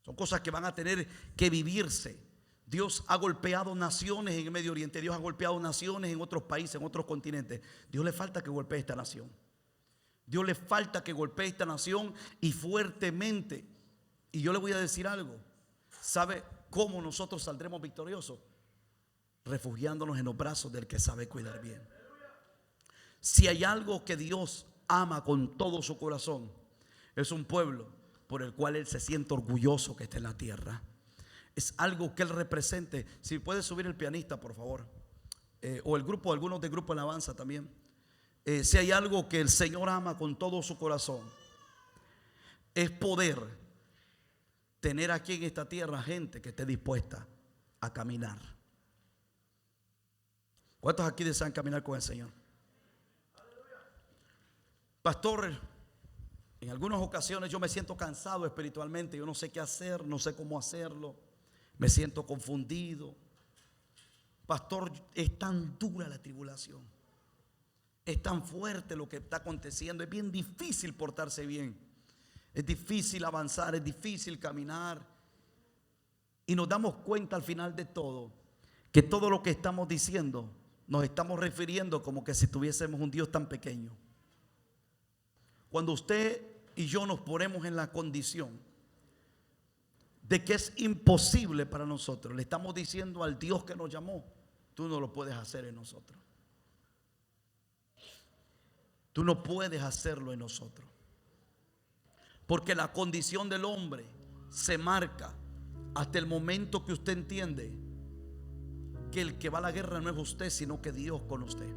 Son cosas que van a tener que vivirse. Dios ha golpeado naciones en el Medio Oriente. Dios ha golpeado naciones en otros países, en otros continentes. Dios le falta que golpee esta nación. Dios le falta que golpee esta nación y fuertemente. Y yo le voy a decir algo. ¿Sabe cómo nosotros saldremos victoriosos? Refugiándonos en los brazos del que sabe cuidar bien. Si hay algo que Dios ama con todo su corazón, es un pueblo por el cual Él se siente orgulloso que esté en la tierra. Es algo que Él represente. Si puede subir el pianista, por favor, o el grupo, algunos del grupo de alabanza también. Si hay algo que el Señor ama con todo su corazón, es poder tener aquí en esta tierra gente que esté dispuesta a caminar. ¿Cuántos aquí desean caminar con el Señor? Pastor, en algunas ocasiones yo me siento cansado espiritualmente. Yo no sé qué hacer, no sé cómo hacerlo. Me siento confundido. Pastor, es tan dura la tribulación. Es tan fuerte lo que está aconteciendo. Es bien difícil portarse bien. Es difícil avanzar, es difícil caminar. Y nos damos cuenta al final de todo que todo lo que estamos diciendo nos estamos refiriendo como que si tuviésemos un Dios tan pequeño. Cuando usted y yo nos ponemos en la condición de que es imposible para nosotros, le estamos diciendo al Dios que nos llamó: tú no lo puedes hacer en nosotros. Tú no puedes hacerlo en nosotros. Porque la condición del hombre se marca hasta el momento que usted entiende que el que va a la guerra no es usted, sino que Dios con usted.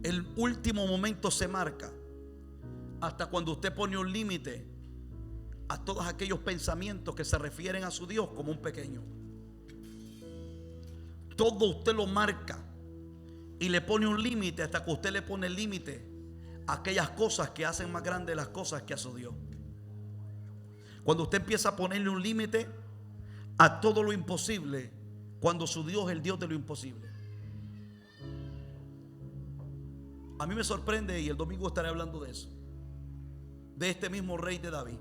El último momento se marca hasta cuando usted pone un límite a todos aquellos pensamientos que se refieren a su Dios como un pequeño. Todo usted lo marca y le pone un límite hasta que usted le pone el límite a aquellas cosas que hacen más grandes las cosas que a su Dios. Cuando usted empieza a ponerle un límite a todo lo imposible, cuando su Dios es el Dios de lo imposible. A mí me sorprende, y el domingo estaré hablando de eso, de este mismo rey de David.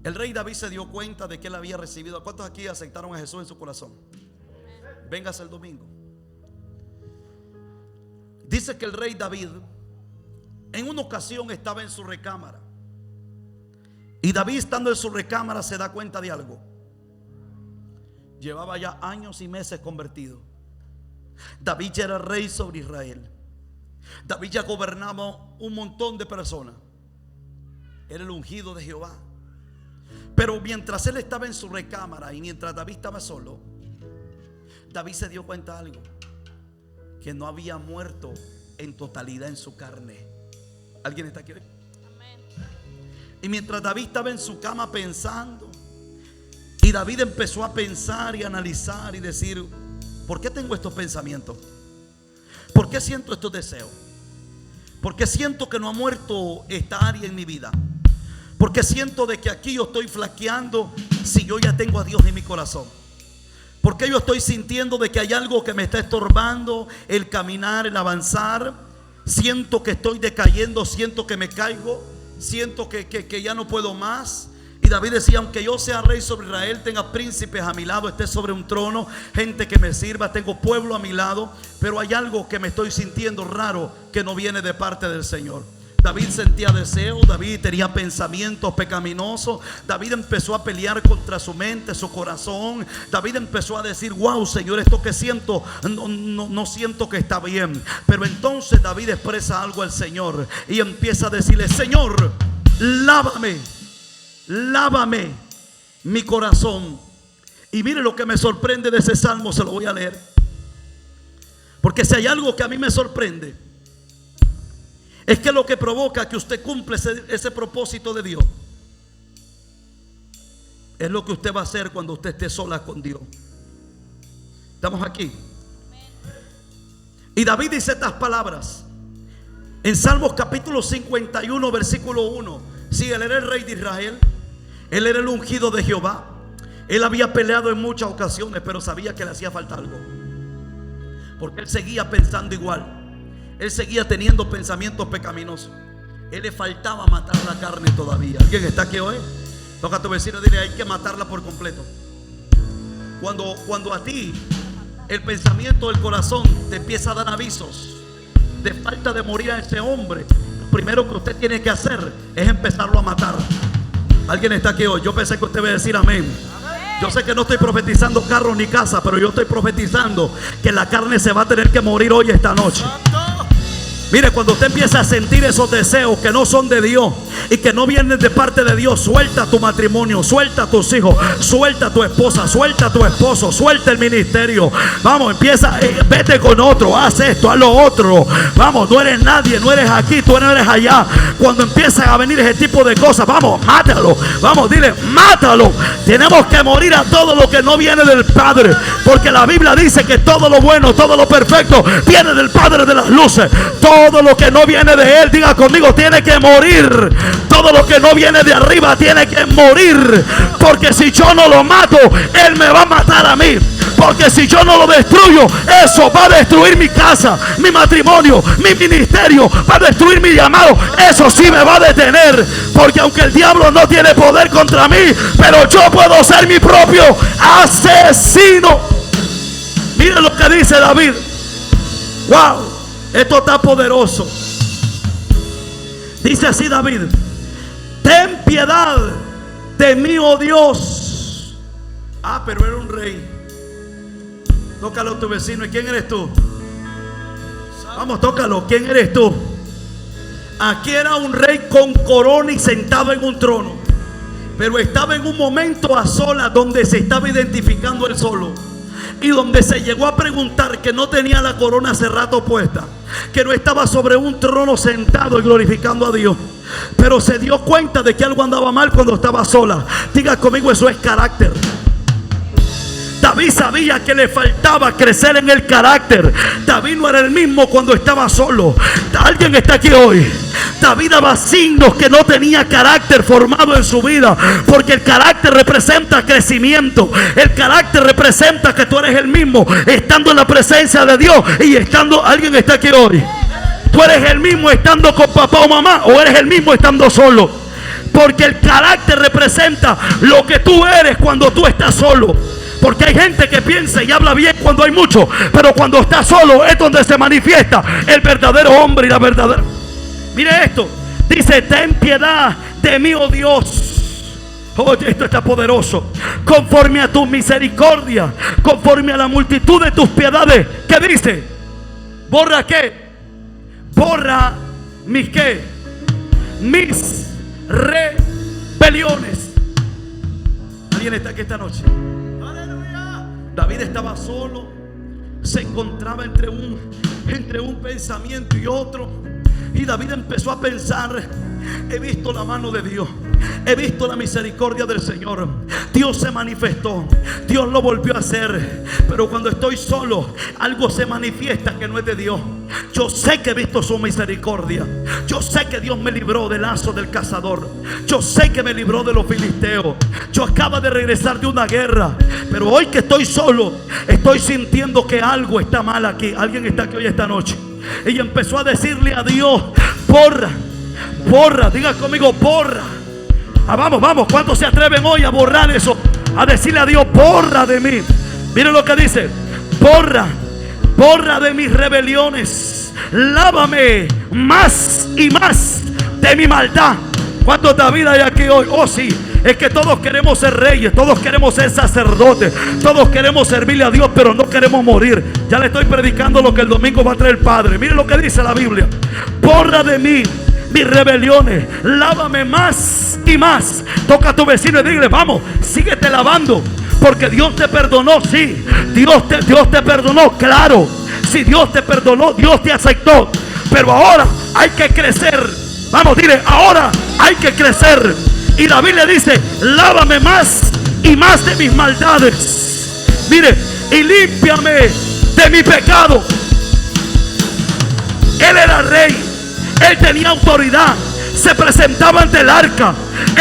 El rey David se dio cuenta de que él había recibido. ¿Cuántos aquí aceptaron a Jesús en su corazón? Véngase el domingo. Dice que el rey David en una ocasión estaba en su recámara. Y David, estando en su recámara, se da cuenta de algo. Llevaba ya años y meses convertido. David ya era rey sobre Israel. David ya gobernaba un montón de personas. Era el ungido de Jehová. Pero mientras él estaba en su recámara y mientras David estaba solo, David se dio cuenta de algo: que no había muerto en totalidad en su carne. ¿Alguien está aquí? Amén. Y mientras David estaba en su cama pensando, y David empezó a pensar y analizar y decir: ¿por qué tengo estos pensamientos? ¿Por qué siento estos deseos? ¿Por qué siento que no ha muerto esta área en mi vida? ¿Por qué siento de que aquí yo estoy flaqueando si yo ya tengo a Dios en mi corazón? ¿Por qué yo estoy sintiendo de que hay algo que me está estorbando el caminar, el avanzar? Siento que estoy decayendo, siento que me caigo, siento que ya no puedo más. Y David decía: aunque yo sea rey sobre Israel, tenga príncipes a mi lado, esté sobre un trono, gente que me sirva, tengo pueblo a mi lado, pero hay algo que me estoy sintiendo raro que no viene de parte del Señor. David sentía deseo, David tenía pensamientos pecaminosos. David empezó a pelear contra su mente, su corazón. David empezó a decir: wow, Señor, esto que siento no siento que está bien. Pero entonces David expresa algo al Señor y empieza a decirle: Señor, lávame mi corazón. Y mire lo que me sorprende de ese salmo, se lo voy a leer. Porque si hay algo que a mí me sorprende, es que lo que provoca que usted cumpla ese propósito de Dios es lo que usted va a hacer cuando usted esté sola con Dios. ¿Estamos aquí? Y David dice estas palabras en Salmos capítulo 51 versículo 1. Sí, él era el rey de Israel, él era el ungido de Jehová, Él había peleado en muchas ocasiones, pero sabía que le hacía falta algo, porque él seguía pensando igual. Él seguía teniendo pensamientos pecaminosos. Él le faltaba matar la carne todavía. ¿Alguien está aquí hoy? Toca a tu vecino y dile: hay que matarla por completo. Cuando a ti el pensamiento del corazón te empieza a dar avisos de falta de morir a ese hombre, lo primero que usted tiene que hacer es empezarlo a matar. ¿Alguien está aquí hoy? Yo pensé que usted iba a decir amén. Yo sé que no estoy profetizando carros ni casa, pero yo estoy profetizando que la carne se va a tener que morir hoy, esta noche. Mire, cuando usted empieza a sentir esos deseos que no son de Dios y que no vienen de parte de Dios, suelta tu matrimonio, suelta a tus hijos, suelta a tu esposa, suelta a tu esposo, suelta el ministerio. Vamos, empieza, vete con otro, haz esto, haz lo otro. Vamos, no eres nadie, no eres aquí, tú no eres allá. Cuando empiezan a venir ese tipo de cosas, vamos, mátalo. Vamos, dile, mátalo. Tenemos que morir a todo lo que no viene del Padre, porque la Biblia dice que todo lo bueno, todo lo perfecto viene del Padre de las luces. Todo lo que no viene de Él, diga conmigo, tiene que morir. Todo lo que no viene de arriba tiene que morir. Porque si yo no lo mato, Él me va a matar a mí. Porque si yo no lo destruyo, eso va a destruir mi casa, mi matrimonio, mi ministerio, va a destruir mi llamado. Eso sí me va a detener. Porque aunque el diablo no tiene poder contra mí, pero yo puedo ser mi propio asesino. Miren lo que dice David. Wow. Esto está poderoso. Dice así David: ten piedad de mí, oh Dios. Ah, pero era un rey. Tócalo a tu vecino. ¿Y quién eres tú? Vamos, tócalo. ¿Quién eres tú? Aquí era un rey con corona y sentado en un trono, pero estaba en un momento a solas donde se estaba identificando él solo. Y donde se llegó a preguntar que no tenía la corona hace rato puesta, que no estaba sobre un trono sentado y glorificando a Dios, pero se dio cuenta de que algo andaba mal cuando estaba sola. Diga conmigo, eso es carácter. David sabía que le faltaba crecer en el carácter. David no era el mismo cuando estaba solo. Alguien está aquí hoy. David daba signos que no tenía carácter formado en su vida, porque el carácter representa crecimiento. El carácter representa que tú eres el mismo estando en la presencia de Dios y estando. Alguien está aquí hoy. Tú eres el mismo estando con papá o mamá, o eres el mismo estando solo, porque el carácter representa lo que tú eres cuando tú estás solo. Porque hay gente que piensa y habla bien cuando hay mucho, pero cuando está solo es donde se manifiesta el verdadero hombre y la verdadera. Mire esto, dice: ten piedad de mí, oh Dios. Oye, esto está poderoso. Conforme a tu misericordia, conforme a la multitud de tus piedades. ¿Qué dice? ¿Borra qué? Borra mis qué? Mis rebeliones. ¿Alguien está aquí esta noche? David estaba solo, se encontraba entre un pensamiento y otro, y David empezó a pensar: he visto la mano de Dios, he visto la misericordia del Señor. Dios se manifestó, Dios lo volvió a hacer, pero cuando estoy solo, algo se manifiesta que no es de Dios. Yo sé que he visto su misericordia. Yo sé que Dios me libró del lazo del cazador. Yo sé que me libró de los filisteos. Yo acabo de regresar de una guerra, pero hoy que estoy solo, estoy sintiendo que algo está mal aquí. Alguien está aquí hoy esta noche. Ella empezó a decirle a Dios: borra, borra, diga conmigo, borra. Vamos, ¿cuántos se atreven hoy a borrar eso? A decirle a Dios: borra de mí. Miren lo que dice: borra de mis rebeliones, lávame más y más de mi maldad. ¿Cuántos David hay aquí hoy? Oh sí, es que todos queremos ser reyes, todos queremos ser sacerdotes, todos queremos servirle a Dios, pero no queremos morir. Ya le estoy predicando lo que el domingo va a traer el Padre. Miren lo que dice la Biblia: borra de mí mis rebeliones, lávame más y más. Toca a tu vecino y dile: vamos, síguete lavando, porque Dios te perdonó. Sí, Dios te perdonó, claro. Si Dios te perdonó, Dios te aceptó, pero ahora hay que crecer. Vamos, dile: ahora hay que crecer. Y la Biblia dice: lávame más y más de mis maldades. Mire, y límpiame de mi pecado. Él era rey, él tenía autoridad, se presentaba ante el arca,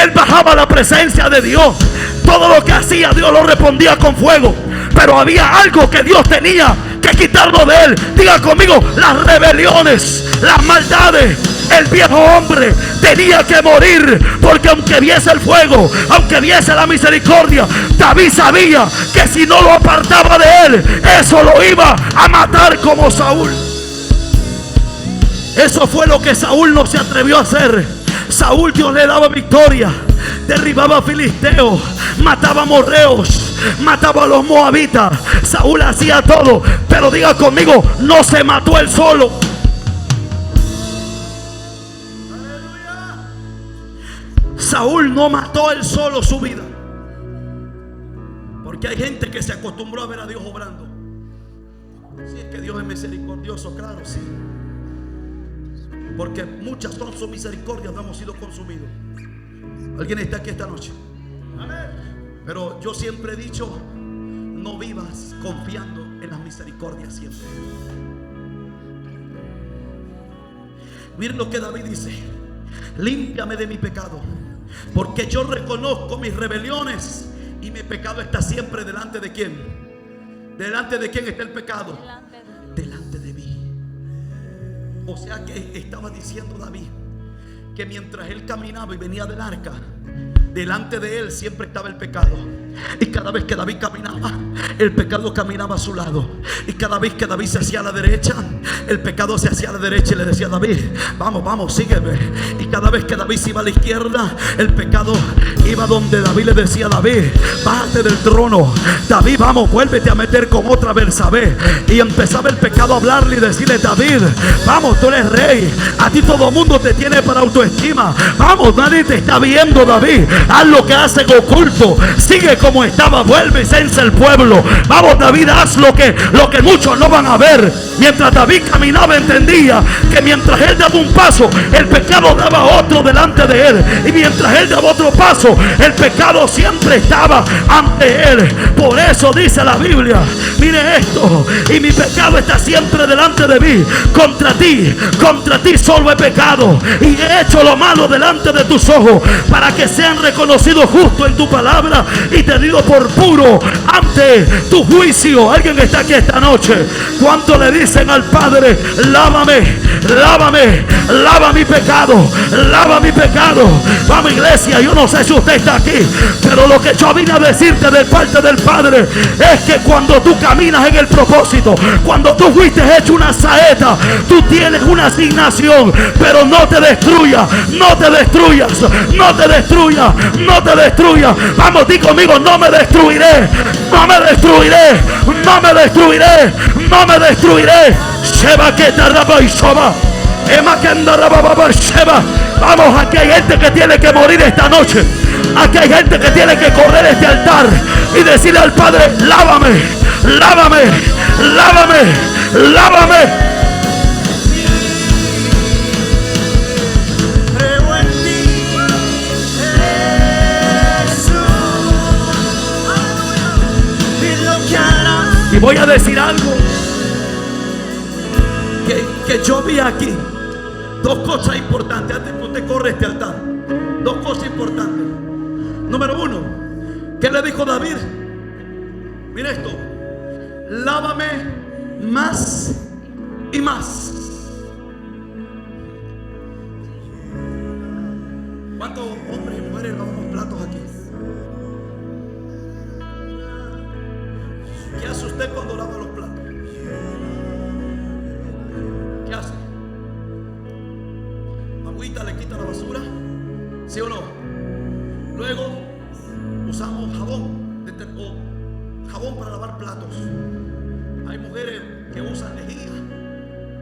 él bajaba a la presencia de Dios. Todo lo que hacía Dios lo respondía con fuego. Pero había algo que Dios tenía que quitarlo de él. Diga conmigo, las rebeliones, las maldades. El viejo hombre tenía que morir, porque aunque viese el fuego, aunque viese la misericordia, David sabía que si no lo apartaba de él, eso lo iba a matar como Saúl. Eso fue lo que Saúl no se atrevió a hacer. Saúl, Dios le daba victoria, derribaba a filisteos, mataba a amorreos, mataba a los moabitas. Saúl hacía todo, pero diga conmigo, no se mató él solo. Saúl no mató él solo su vida. Porque hay gente que se acostumbró a ver a Dios obrando. Si es que Dios es misericordioso, claro, sí. Porque muchas son sus misericordias, no hemos sido consumidos. ¿Alguien está aquí esta noche? Pero yo siempre he dicho, no vivas confiando en las misericordias siempre. Miren lo que David dice: límpiame de mi pecado, porque yo reconozco mis rebeliones y mi pecado está siempre delante de quién. ¿Delante de quién está el pecado? Delante de mí. O sea que estaba diciendo David que mientras él caminaba y venía del arca, delante de él siempre estaba el pecado. Y cada vez que David caminaba, el pecado caminaba a su lado. Y cada vez que David se hacía a la derecha, el pecado se hacía a la derecha y le decía a David: vamos, vamos, sígueme. Y cada vez que David se iba a la izquierda, el pecado iba donde David le decía: David, bájate del trono. David, vamos, vuélvete a meter con otra Betsabé. Y empezaba el pecado a hablarle y decirle: David, vamos, tú eres rey. A ti todo el mundo te tiene para autoestima. Vamos, nadie te está viendo, David. Haz lo que hace en oculto. Sigue como estaba, vuelve y censa el pueblo. Vamos, David, haz lo que muchos no van a ver. Mientras David caminaba, entendía que mientras él daba un paso, el pecado daba otro delante de él. Y mientras él daba otro paso, el pecado siempre estaba ante él. Por eso dice la Biblia: mire esto, y mi pecado está siempre delante de mí. Contra ti solo he pecado y he hecho lo malo delante de tus ojos, para que sean reconocidos justos en tu palabra y tenido por puro ante tu juicio. Alguien está aquí esta noche. ¿Cuánto le dicen al Padre: lávame, lávame, lava mi pecado, lava mi pecado? Vamos, iglesia, yo no sé si usted está aquí, pero lo que yo vine a decirte de parte del Padre es que cuando tú caminas en el propósito, cuando tú fuiste hecho una saeta, tú tienes una asignación. Pero no te destruyas, no te destruyas, no te destruyas, no te destruyas. Vamos, di conmigo: no me destruiré, no me destruiré, no me destruiré, no me destruiré. Sheba que te raba y soba. Ema que anda raba sheba. Vamos, aquí hay gente que tiene que morir esta noche. Aquí hay gente que tiene que correr este altar y decirle al Padre: lávame, lávame, lávame, lávame. Y voy a decir algo que yo vi aquí. Dos cosas importantes antes que usted corre este altar. Dos cosas importantes. Número uno, ¿qué le dijo David? Mira esto: lávame más y más. ¿Cuántos hombres y mujeres lavamos platos aquí? ¿Qué hace usted cuando lava los platos? ¿Qué hace? Agüita le quita la basura, ¿sí o no? Luego usamos jabón o jabón para lavar platos. Hay mujeres que usan lejía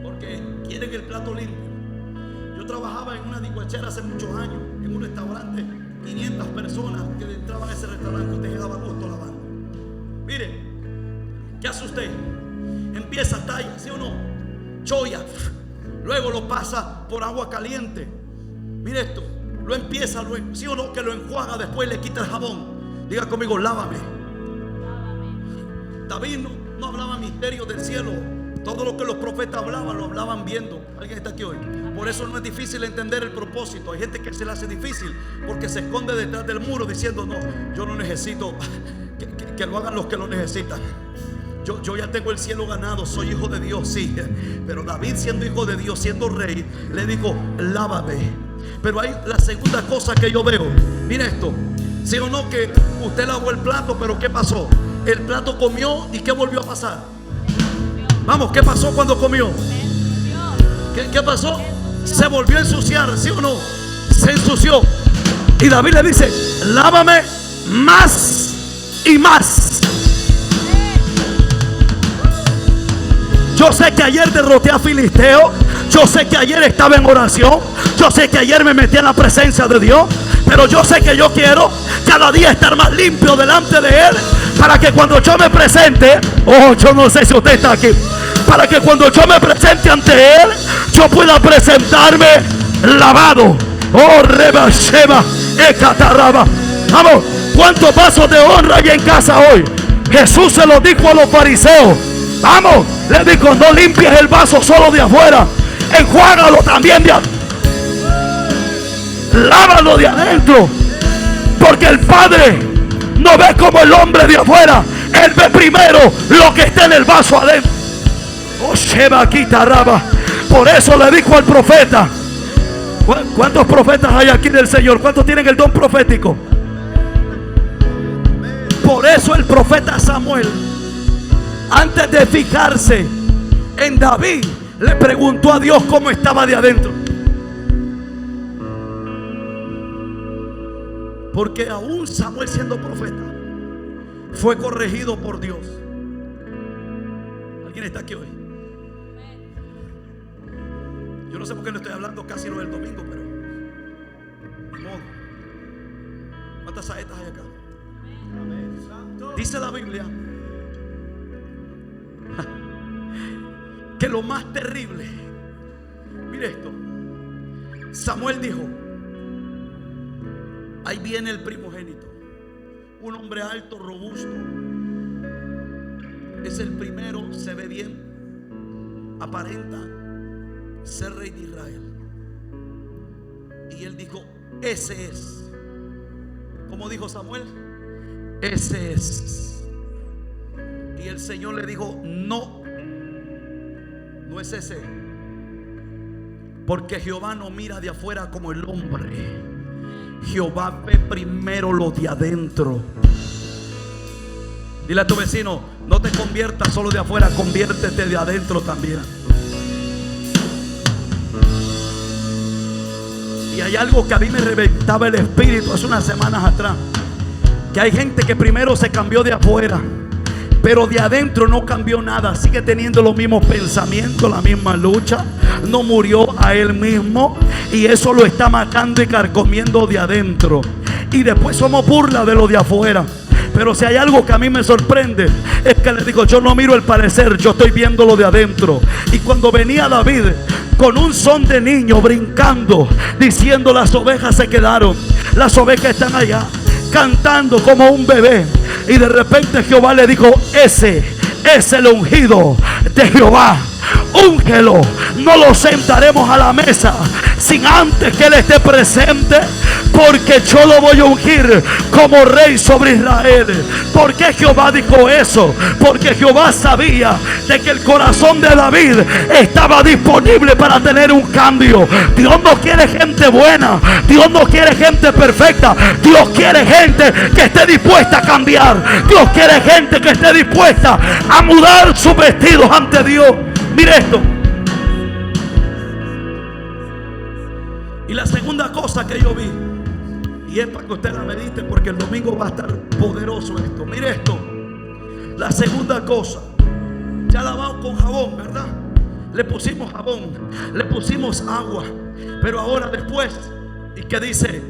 porque quieren el plato limpio. Yo trabajaba en una licuachera hace muchos años, en un restaurante, 500 personas que entraban a ese restaurante. Usted daba gusto lavando. Mire, ¿qué hace usted? Empieza a tallar, ¿sí o no? Choya. Luego lo pasa por agua caliente. Mire esto. Lo empieza, ¿sí o no? Que lo enjuaga, después le quita el jabón. Diga conmigo: lávame. David no hablaba misterios del cielo. Todo lo que los profetas hablaban, lo hablaban viendo. ¿Alguien está aquí hoy? Por eso no es difícil entender el propósito. Hay gente que se le hace difícil porque se esconde detrás del muro diciendo: no, yo no necesito que lo hagan los que lo necesitan. Yo ya tengo el cielo ganado, soy hijo de Dios, sí. Pero David, siendo hijo de Dios, siendo rey, le dijo: lávame. Pero hay la segunda cosa que yo veo. Mira esto. ¿Sí o no que usted lavó el plato, pero qué pasó? El plato comió, ¿y qué volvió a pasar? Vamos, ¿qué pasó cuando comió? ¿Qué pasó? Se volvió a ensuciar, ¿sí o no? Se ensució. Y David le dice: lávame más y más. Yo sé que ayer derroté a Filisteo. Yo sé que ayer estaba en oración. Yo sé que ayer me metí en la presencia de Dios. Pero yo sé que yo quiero cada día estar más limpio delante de Él, para que cuando yo me presente, yo no sé si usted está aquí, para que cuando yo me presente ante Él, yo pueda presentarme lavado. Reba Sheba Ekataraba. Vamos, ¿cuántos vasos de honra hay en casa hoy? Jesús se lo dijo a los fariseos. Vamos, le dijo: no limpies el vaso solo de afuera, enjuágalo también de adentro. Lávalo de adentro, porque el Padre no ve como el hombre de afuera. Él ve primero lo que está en el vaso adentro. Sheba Quitaraba. Por eso le dijo al profeta. ¿Cuántos profetas hay aquí del Señor? ¿Cuántos tienen el don profético? Por eso el profeta Samuel, antes de fijarse en David, le preguntó a Dios cómo estaba de adentro. Porque aún Samuel, siendo profeta, fue corregido por Dios. ¿Alguien está aquí hoy? Yo no sé por qué no estoy hablando casi lo del domingo, pero ni modo. ¿Cuántas saetas hay acá? Dice la Biblia que lo más terrible, mire esto, Samuel dijo: ahí viene el primogénito, un hombre alto, robusto, es el primero, se ve bien, aparenta ser rey de Israel. Y él dijo: ese es. ¿Cómo dijo Samuel? Ese es. Y el Señor le dijo: no, no es ese, porque Jehová no mira de afuera como el hombre. Jehová ve primero lo de adentro. Dile a tu vecino: no te conviertas solo de afuera, conviértete de adentro también. Y hay algo que a mí me reventaba el espíritu hace unas semanas atrás, que hay gente que primero se cambió de afuera, pero de adentro no cambió nada. Sigue teniendo los mismos pensamientos, la misma lucha. No murió a él mismo, y eso lo está matando y carcomiendo de adentro. Y después somos burla de lo de afuera. Pero si hay algo que a mí me sorprende, es que le digo: yo no miro el parecer, yo estoy viendo lo de adentro. Y cuando venía David con un son de niño brincando, diciendo: las ovejas se quedaron, las ovejas están allá, cantando como un bebé. Y de repente Jehová le dijo: ese es el ungido de Jehová, úngelo. No lo sentaremos a la mesa sin antes que él esté presente, porque yo lo voy a ungir como rey sobre Israel. ¿Por qué Jehová dijo eso? Porque Jehová sabía de que el corazón de David estaba disponible para tener un cambio. Dios no quiere gente buena, Dios no quiere gente perfecta. Dios quiere gente que esté dispuesta a cambiar. Dios quiere gente que esté dispuesta a mudar sus vestidos ante Dios. Mire esto. Y la segunda cosa que yo vi, y es para que usted la medite, porque el domingo va a estar poderoso esto. Mire esto. La segunda cosa, ya lavado con jabón, ¿verdad? Le pusimos jabón, le pusimos agua, pero ahora después, ¿y qué dice?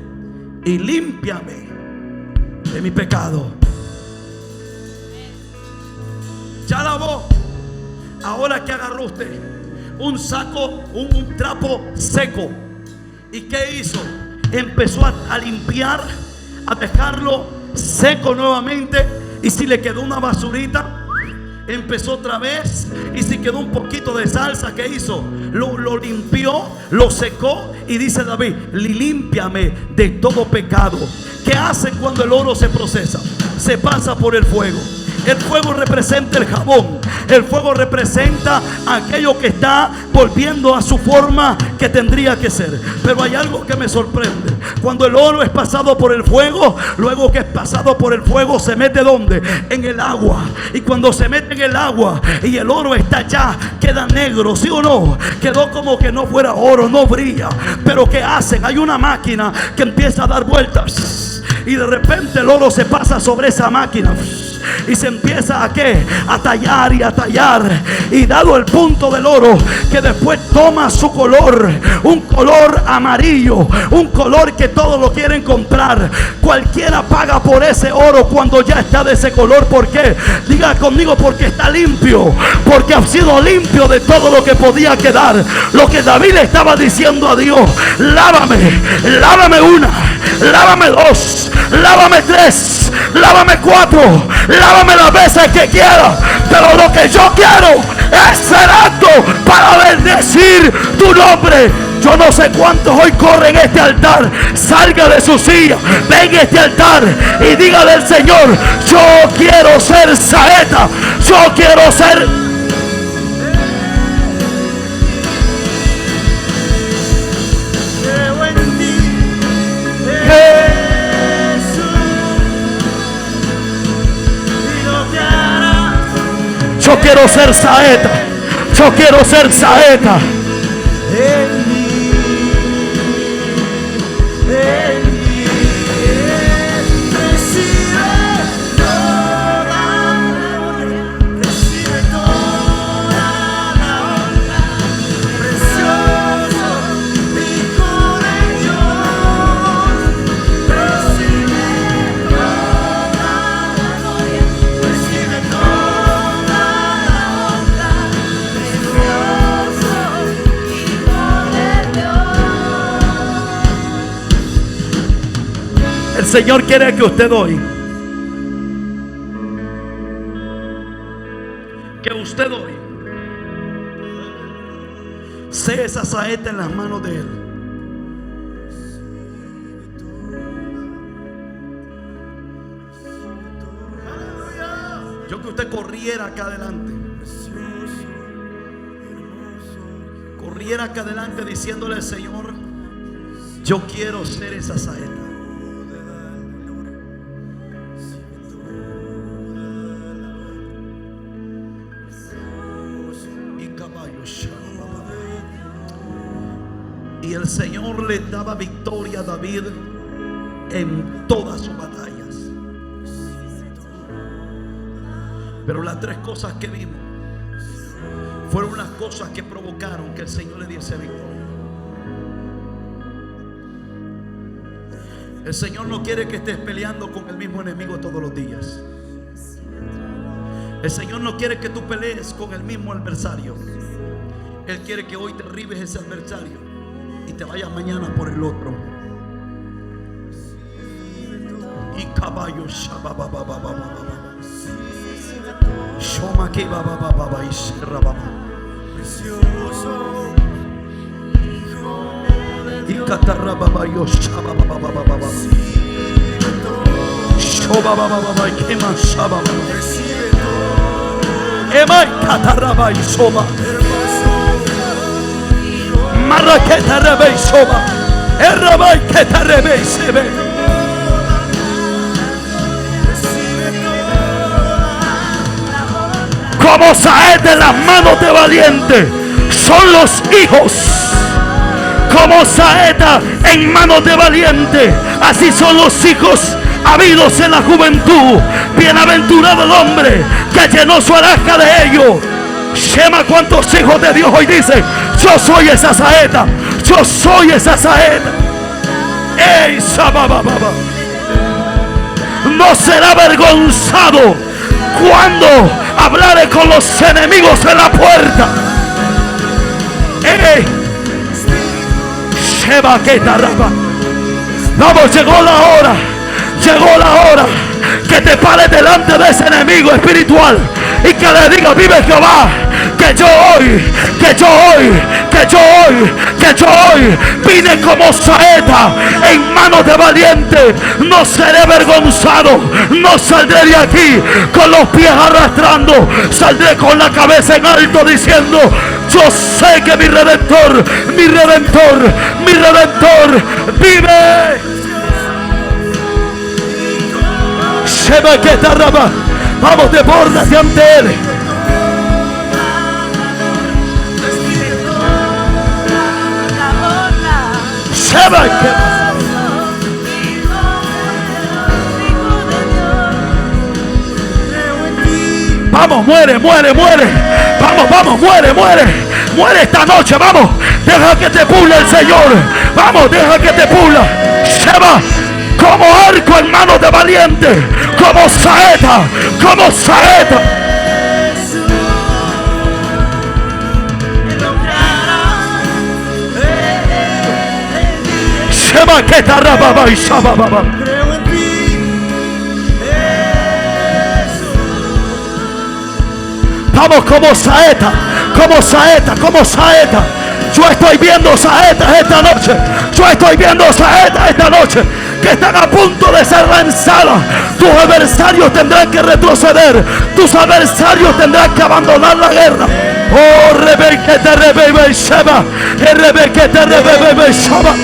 Y límpiame de mi pecado. Ya lavó. Ahora, ¿qué agarró usted? Un saco, un trapo seco. ¿Y qué hizo? Empezó a limpiar, a dejarlo seco nuevamente. Y si le quedó una basurita, Empezó otra vez, y si quedó un poquito de salsa, ¿qué hizo? Lo limpió, lo secó, y dice David: límpiame de todo pecado. ¿Qué hace cuando el oro se procesa? Se pasa por el fuego. El fuego representa el jabón. El fuego representa aquello que está volviendo a su forma que tendría que ser. Pero hay algo que me sorprende. Cuando el oro es pasado por el fuego, luego que es pasado por el fuego, se mete ¿dónde? En el agua. Y cuando se mete en el agua y el oro está allá, queda negro, ¿sí o no? Quedó como que no fuera oro, no brilla. Pero ¿qué hacen? Hay una máquina que empieza a dar vueltas, y de repente el oro se pasa sobre esa máquina y se empieza a ¿qué? A tallar y a tallar, y dado el punto del oro, que después toma su color, un color amarillo, un color que todos lo quieren comprar. Cualquiera paga por ese oro cuando ya está de ese color. ¿Por qué? Diga conmigo: porque está limpio, porque ha sido limpio de todo lo que podía quedar. Lo que David le estaba diciendo a Dios: lávame, lávame una, lávame dos, lávame tres, lávame cuatro, lávame las veces que quiera, pero lo que yo quiero es ser apto para bendecir tu nombre. Yo no sé cuántos hoy corren este altar. Salga de su silla, venga a este altar y dígale al Señor: yo quiero ser saeta, yo quiero ser... Yo quiero ser saeta, yo quiero ser saeta. El Señor quiere que usted hoy, sea esa saeta en las manos de Él. Yo que usted corriera acá adelante, corriera acá adelante diciéndole al Señor: yo quiero ser esa saeta. Y el Señor le daba victoria a David en todas sus batallas. Pero las tres cosas que vimos fueron las cosas que provocaron que el Señor le diese victoria. El Señor no quiere que estés peleando con el mismo enemigo todos los días. El Señor no quiere que tú pelees con el mismo adversario. Él quiere que hoy te derribes ese adversario y te vayas mañana por el otro. Y caballo Shoma que baba y serraba. Y catarraba yo shaba baba. Shoba baba y quema shaba. Emay catarraba y soba. Marraqueta rebe y soba. Erraba y queta rebe y se ve. Como saeta en las manos de valiente son los hijos. Como saeta en manos de valiente, así son los hijos habidos en la juventud. Bienaventurado el hombre que llenó su alhaja de ellos. Shema, ¿cuántos hijos de Dios hoy dicen: yo soy esa saeta, yo soy esa saeta? ¡Ey, sabababa! No será avergonzado cuando hablare con los enemigos en la puerta. ¡Ey! Sheba que taraba. Vamos, llegó la hora que te pares delante de ese enemigo espiritual y que le diga: vive Jehová, que yo hoy vine como saeta en manos de valiente. No seré avergonzado, no saldré de aquí con los pies arrastrando, saldré con la cabeza en alto diciendo: yo sé que mi Redentor vive. Sheba que taraba. Vamos, desbórdate ante Él. Sheba que. Vamos, muere. Vamos, muere esta noche, vamos. Deja que te pule el Señor. Vamos, deja que te pula. Sheba, como arco en manos de valiente, como saeta. Sheba que tarababa y shabababa. Vamos, como saeta. Yo estoy viendo saetas esta noche. Que están a punto de ser lanzadas. Tus adversarios tendrán que retroceder. Tus adversarios tendrán que abandonar la guerra. Oh, Rebeque te rebebe Sheba. Rebeque te rebebe Sheba.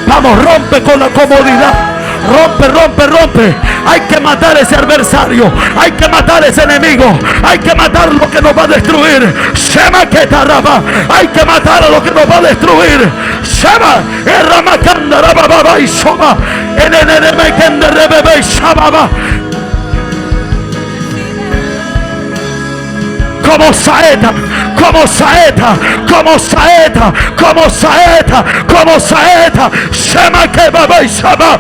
Vamos, rompe con la comodidad. Rompe. Hay que matar ese adversario. Hay que matar ese enemigo. Hay que matar lo que nos va a destruir. Shema que taraba. Hay que matar a lo que nos va a destruir. Shema. Erramakanda rababa y shoma. Enenenemekende rebebe y shababa. Como saeta. Shema que baba y shaba.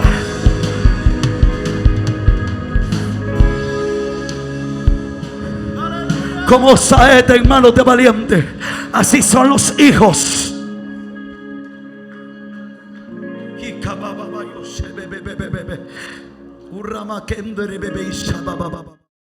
Como saeta en manos de valiente. Así son los hijos. Urama kende rebebe y shaba baba.